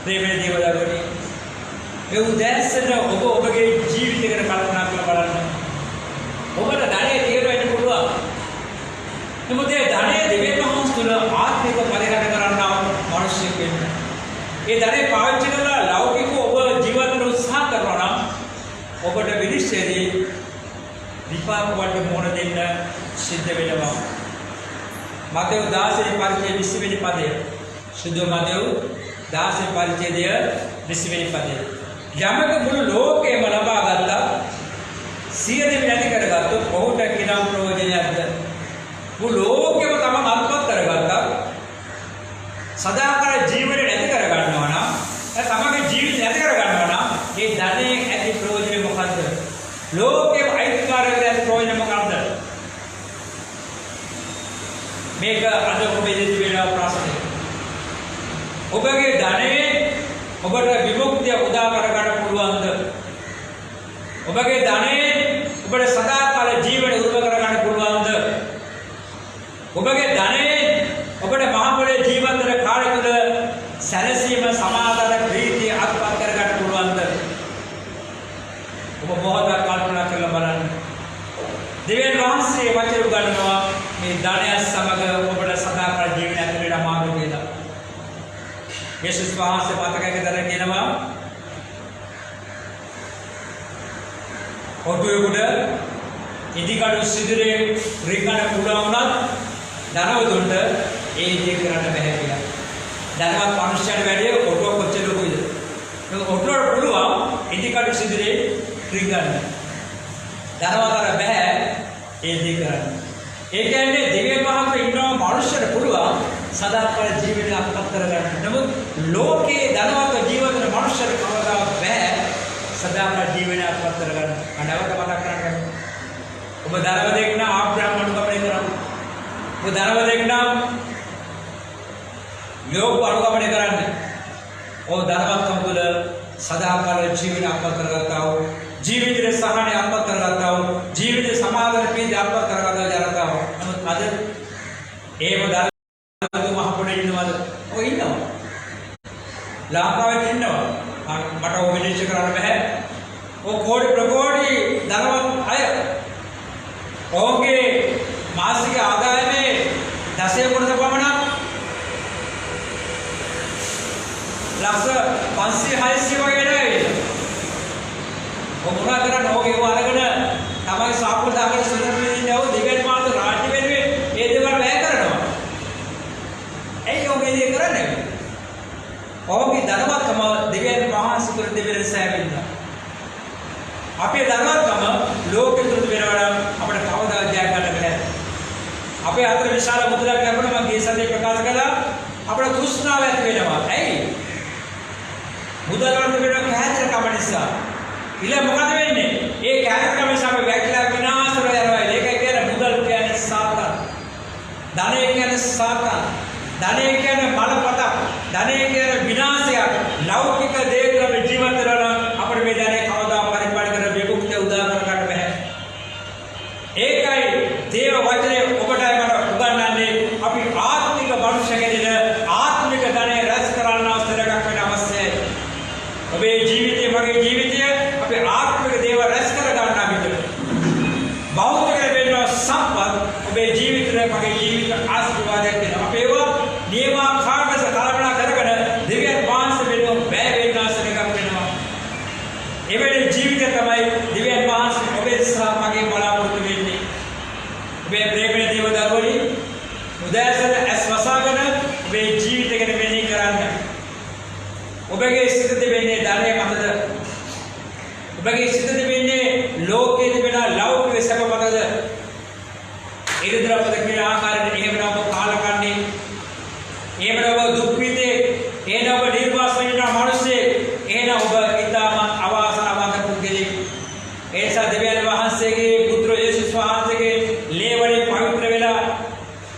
C: ප්‍රේමයේ දේවදරුවනි මේ උදෑසන ඔබ ඔබගේ ජීවිතයකට කල්පනා කරලා බලන්න. ඔබට ධනෙ තියෙන්න පුළුවන්. නමුත් ඒ ධනෙ දෙවියන් වහන්සේ තුල ආත්මික පරිහරණය කරන්නා මිනිසෙක් වෙන්න. ඒ ධනෙ පාවිච්චි කරලා ලෞකික ඔබ ජීවත් වෙන්න උත්සාහ කරනවා නම් ඔබට විනිශ්චයදී විපාක වලට මුහුණ දෙන්න සිද්ධ වෙනවා. මතෙව් 16 පරිච්ඡේදය 20 වෙනි පදය. සුද්ධ මතෙව් 16 පරිච්ඡේදය 20 වෙනි පදය. යමක මුළු ලෝකෙම ලබා ගත්තා සියදිවි නැති කරගත්තොත් ඔහුට කිනම් ප්‍රයෝජනයක්ද? මුළු ලෝකෙම තමන් අත්පත් කරගත්තා සදාකාල ජීවිතය නැති කරගන්නවා නම් තමන්ගේ ජීවිතය නැති කරගන්නවා නම් ඒ ධනෙ ඇති ප්‍රයෝජනේ මොකද්ද? ලෝකෙම අයිතිකාරයෙකුට ඇති ප්‍රයෝජනේ මොකද්ද? මේක අද ඔබේ දෙති වෙලා ප්‍රශ්නේ. ඔබගේ ධනෙ ඔබට විමුක්තිය උදා කර ගන්න පුළුවන්ද? ඔබගේ ධනෙ ඔබට සදාකාල ඔබ මොහොතක් කල්පනා කරලා බලන්න. දෙවියන් වහන්සේ වචන උගන්වනවා මේ ධනය සමග ඔබට සදාකාල ජීවනයක් ලැබෙන්න අමාරු කියලා. යේසුස් වහන්සේ මතකයක දරගෙන කියනවා ඔටුවෙකුට ඉදිකඩු සිදුරේ රිංගන පුළුවන් වුණත් ධනවතුන්ට ඒ දේ කරන්න බැහැ කියලා. ධනවත් මනුෂ්‍යයන්ට වැඩිය ඔටුව කොච්චර ලොකුද? ඒක ඔටුවට පුළුවන් ඉදිකඩු සිදුරේ රිංගන්න. ධනවතට බැහැ ඒ දේ කරන්න. ඒ කියන්නේ දෙවියන් වහන්සේ ඉන්නවා මනුෂ්‍යයට පුළුවන් සදාකාල ජීවිතයක් අත්පත් කරගන්න. නමුත් ලෝකේ ධනවත් ජීවිත වෙන මනුෂ්‍යයට කවදාවත් බැහැ සදාකාල ජීවිතයක් අත්පත් කරගන්න. අනවත මතක් කරගන්න. ඔබ ධනවතෙක් නම් ආබ්‍රහම් අනුගමනය කරන්න. ඔබ ධනවතෙක් නම් යෝබ් අනුගමනය කරන්න. ඔබ ධනවත්කම තුළ සදාකාල ජීවිතයක් අත්පත් කරගත්තා වූ ජීවිතේ සහනය අත්පත් කරගත්තා වූ ජීවිතේ සමාධිය පිහිට අත්පත් කරගත්තා ජනතාව. නමුත් අද ඒව ධනවතු මහ පොඩේ ඉන්නවද? ඔය ඉන්නවා. ලංකාවේ ඉන්නවා. මට ඔය විනිශ්චය කරන්න බෑ. ඔය කෝටි ප්‍රකෝටි ධනවත් අය ඔහුගේ මාසික ආදායමේ 10% පමණක් ලක්ෂ 500 600 වගේ නෙවෙයි. මොනවා කරන්නේ? ඔහුගේ වරගෙන තමයි සාපෘත දාගෙන සුදුසු විදිහට දෙවියන් වහන්සේ රාජ්‍ය වෙනුවෙන් ඒ දේවල් වැය කරනවා. ඇයි ඔහුගේ දේ කරන්නේ? ඔහුගේ ධනවත්කම දෙවියන් වහන්සේ තුළ දෙවියන් සෑහෙන්න. අපේ ධනවත්කම ලෝකෙ තුළ වෙනවා අපිට කවදාවත් ජය ගන්න බැහැ. අපේ අතර විශාල මුදලක් ලැබුණා මම ගිය සතියේ ප්‍රකාශ කළා අපිට තෘෂ්ණාව ඇති වෙනවා. ඇයි? මුදල් වලට වෙන කෑදරකම නිසා. ඉතින් මොකද වෙන්නේ? ඒ කෑදරකම නිසා අපි වැටලා විනාශ වෙලා යනවා. ඒකයි කියන්නේ මුදල් කියන්නේ සාතන්. ධනය කියන්නේ සාතන්. ධනය කියන්නේ බලපතක්. ධනය කියන්නේ විනාශයක්. ලෞකික දේවල් අපි ජීවත් කරලා අපිට මේ ධනය කවදා පරිපාලනය කර විමුක්තිය උදා කර ගන්න බැහැ. ඒකයි දේව වචනේ ඔබටයි මට උගන්වන්නේ අපි ආත්මික මනුෂ්‍ය කෙනෙක් ආත්මික ධනය රැස් කරන්න අවශ්‍යයක් වෙන අවශ්‍යයි. ඔබේ ජීවිතය මගේ ජීවිතය අපි ආත්මික දේව රැස් කර ගන්නා විදිහ. බෞද්ධ වෙන්න සම්පත් ඔබේ ජීවිතේ මගේ ජීවිත ආශිර්වාදයක් වෙනවා. අපි ඒවා නියමාකාරව කල්පනා කරගෙන දෙවියන් වහන්සේ වෙනුවෙන් වැය වෙන්න අවශ්‍යයක් වෙනවා. එවැනි ජීවිතය තමයි දෙවියන් වහන්සේ ඔබේ සහ මගේ බලාපොරොත්තු වෙන්නේ. ඔබේ ප්‍රේමයේ දේව දරුවනි උදෑසන ඇස් වසාගෙන ඔබේ ජීවිතය ගැන මෙනෙහි කරන්න. ඔබගේ සිත දෙන්නේ ධනය මතද? ඔබගේ සිත දෙන්නේ ලෝකයේ තිබෙන ලෞකික සැප මතද? ඉරිද්‍රපද කියන ආකාරයෙන් එහෙම නම් ඔබ කාලකන්නේ එහෙම නම් ඔබ දුක් විඳේ එහෙම ඔබ නිර්වාසන වෙන මිනිස්සේ එහෙම ඔබ ඊටම අවාසනාවන්ත පුද්ගලෙක්. ඒ නිසා දෙවියන් වහන්සේගේ පුත්‍ර යේසුස් වහන්සේගේ ලේවලින් පවිත්‍ර වෙලා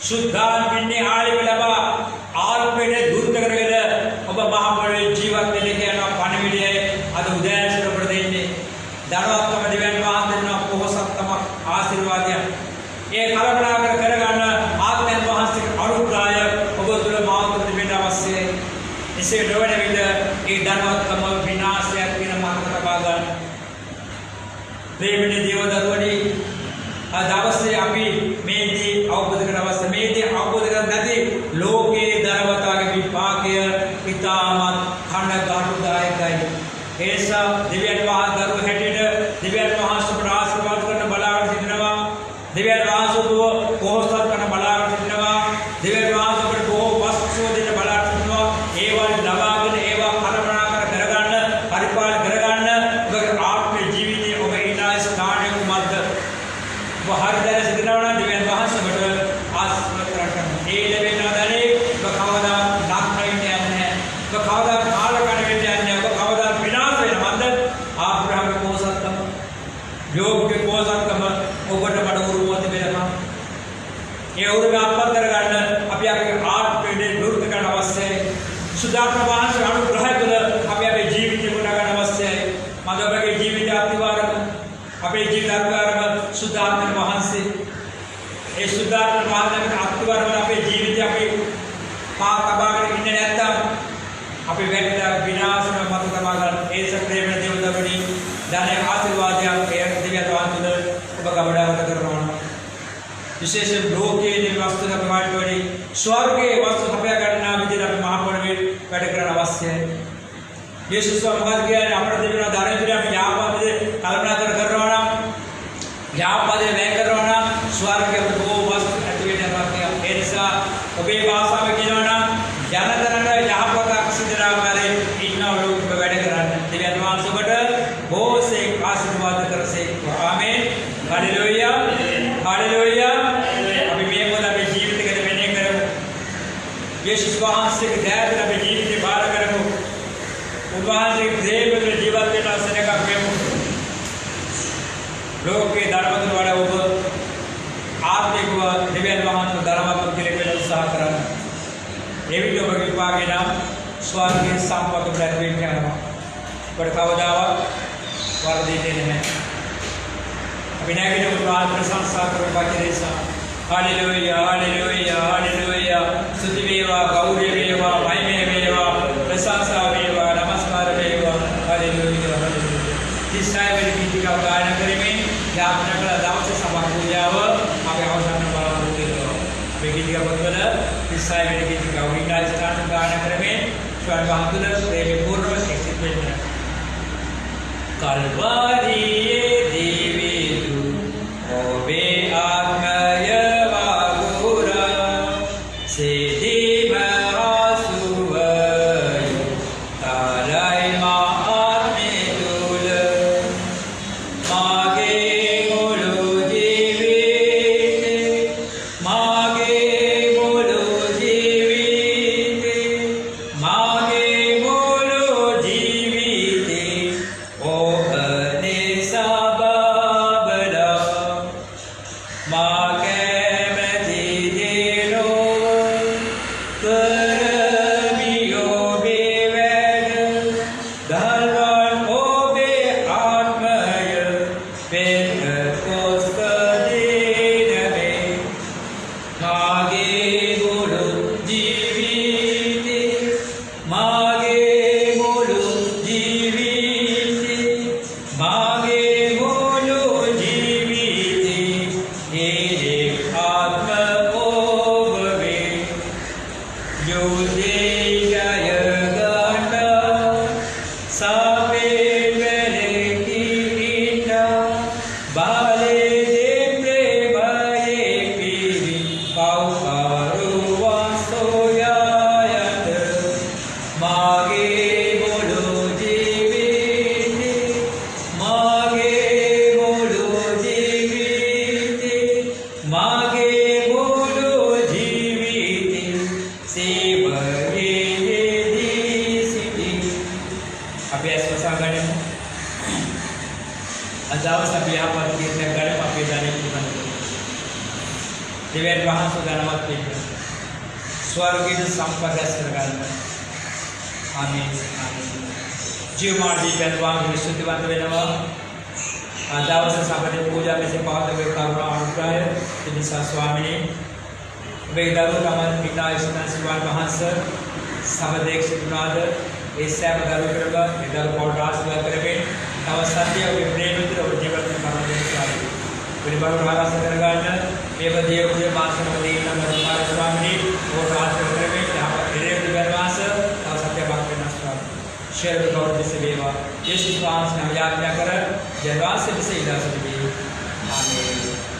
C: සුද්ධාන් වින්නේ ආලිම ලබා ආත්මයේ දුර්ත කරගෙන ඔබ මහ පොළොවේ ජීවත් වෙන්න කියන පණිවිඩය අද උදෑසන ඔබට දෙන්නේ. ධනවත්කම දෙවියන් වහන්සේගේ පොහොසත්කම ආශිර්වාදයක්. ඒ කල්පනා කරගන්න ආත්මයන් වහන්සේගේ අනුග්‍රහය ඔබ තුළ මාව තුළ තිබෙන්න අවශ්‍යයි. එසේ නොවන විට ඒ ධනවත්කම විනාශයක් වෙන මාර්ග ලබා ගන්න. ප්‍රේමණීය දේව දරුවනි අද අවස්ථේ අපි මේදී අවබෝධ කරගන්න අවශ්‍ය මේදී අවබෝධ කර නැති ලෝකේ ධනවතාගේ විපාකය ඉතාමත් කනගාටුදායකයි. ඒසා දෙවියන් වහන්සේ දරුවෝ හැටියට දෙවියන් වහන්සේ ආශිර්වාද කරන බලාගෙන සිටිනවා. දෙවියන් වහන්සේ පොහොසත් කරන බලාගෙන සිටිනවා. දෙවියන් වහන්සේ බොහෝ වස්තු දෙන්න බලාගෙන සිටිනවා. ඒවා ලබාගෙන ඒවා කල්පනා කරගන්න පරිපාලන කරගන්න ඔබගේ ආත්ම ජීවිතයේ ඔබ ඉන්න ස්ථානයේ කුමක්ද? ඔබ හරියට සිටිනවා නම් දෙවියන් වහන්සේ ඔබට ආශිර්වාද කරන්න. ඒ ලැබෙන දනේ ඔබ කවදා නැක්කෙන්නේ නැහැ. ඔබ කවදා කාලකණ වෙන්නේ නැහැ. ඔබ කවදා විනාශ වෙන මන්ද ආබ්‍රහම්ගේ පොහොසත්කම යෝබ්ගේ පොහොසත්කම ඔබට බඩ උරුමව තිබෙනවා. ඒ උරුම අත්පත් කරගන්න අපි අපේ ආත්මයේ නිරුද්ධ කරන්න අවශ්‍යයි. සුදාත්ම වහන්සේ අනුග්‍රහය තුළ අපි අපේ ජීවිතය ගොඩ ගන්න අවශ්‍යයි. මම ඔබගේ ජීවිතය අත්විවරම අපේ ජීවිත අත්විවරම සුදාත්ම වහන්සේ ඒ සුදාත්ම වහන්සේගේ අත්විවරම අපේ ජීවිතය අපි පාකබාගෙන ඉන්නේ නැත්තම් අපි වැටලා විනාශන මත තබා ගන්න. ඒ සත්‍යමය දේව දරුවනි ධනය ආශිර්වාද विशेष लोके वस्तु प्रमाणपड़ी स्वर्ग के वस्तु हपया करना विधि महापौर कार्यक्रम अवश्य है। यीशु स्वामी के अपने देवना दारिद्र्य में यहाँ पर कल्पना कर रहा हूँ, यहाँ पर मैं कर रहा हूँ स्वर्ग के वो वस्तु एक्टिवेट करते हैं। ऐसा कभी भाषा में गिराना जाना करना यहाँ पर किसी तरह हमारे इतना लोग बैठे कराना दिव्यात्मान से बट वो से आशीर्वाद कर से आमीन हालेलुया हालेलुया। अभी मैं बोला मैं जीवित कर मैंने करो यीशु वहाँ से दया कर मैं जीवित बाहर करो वहाँ से देव में जीवन के नाम से का प्रेम लोग के धर्म वाला वो आप देखो दिव्यात्मान को धर्म के लिए उत्साह कराना ये भी तो बगी पागे नाम स्वर्ग के संपत्ति प्राप्त करना पढ़ावा दावा वार देते हैं। अभिनय के लिए बात प्रशंसा करो बाकी रेसा हालेलुया हालेलुया हालेलुया स्तुतिवेवा गौरवेवा महिमेवेवा प्रशंसावेवा नमस्कार वेवा हालेलुया हालेलुया। जिस टाइम मेरी गीत का गायन करेंगे या अपने कला दाव से समाप्त हो जाओ आप अवसर वाला होते रहो अभी गीत का बदल इस टाइम मेरी गीत का उन्हीं स्थान गायन करेंगे स्वयं बहादुर प्रेम पूर्ण शिक्षित में Kalvari Devi Tu Obe Agmaya Vagura Siddhi Mahasuvayu Talai Mahatme Tula Mage Mulu Jivite Mage Mulu Jivite Mage Mulu Jivite O Ane Sababala Magemati Dero Karamiyo Beved Dalvan Obe Atmaya Pentecosta Diname Mage Guru Jivite Mage Guru Jivite Mage Guru Jivite Ere Atma Obave Yode Jaya Gata Sape Vele Kirita Bale De Premaye Piri Paukaru Vasoyayat Mage Guru Jivite Mage Guru Jivite Mage Guru Jivite Sevaye Disiti अभ्यास प्रसंगाने अजाव सब यहाँ पर कीर्तन करें पापी जाने की बंद दिव्य वहाँ सुधार मत कीजिए स्वर्गीय संपदा सरकार आमीन आमीन जीव मार दी वहाँ विशुद्धिवंत वेनवा अजाव से संपदा पूजा में से बहुत वे करुणा अनुग्रह है दिशा स्वामी वेदारू तमन पिता ईश्वर शिवान महासर समदेक सिद्धनाथ ऐसा बदल करेगा इधर पॉडकास्ट लगा करेंगे तब सत्य और प्रेम मित्र और जीवन में करने चाहिए फिर बार बार ऐसा करेगा ना ये बदिये मुझे मास्टर बदिये नंबर हमारे स्वामी पॉडकास्ट करेंगे यहाँ पर प्रेम दिव्यवास तब सत्य बात करना स्वामी शेर गौर जिसे बेवा ये शिष्वांश ने हम याद क्या करें जयवास से जिसे इधर से भी आमीन।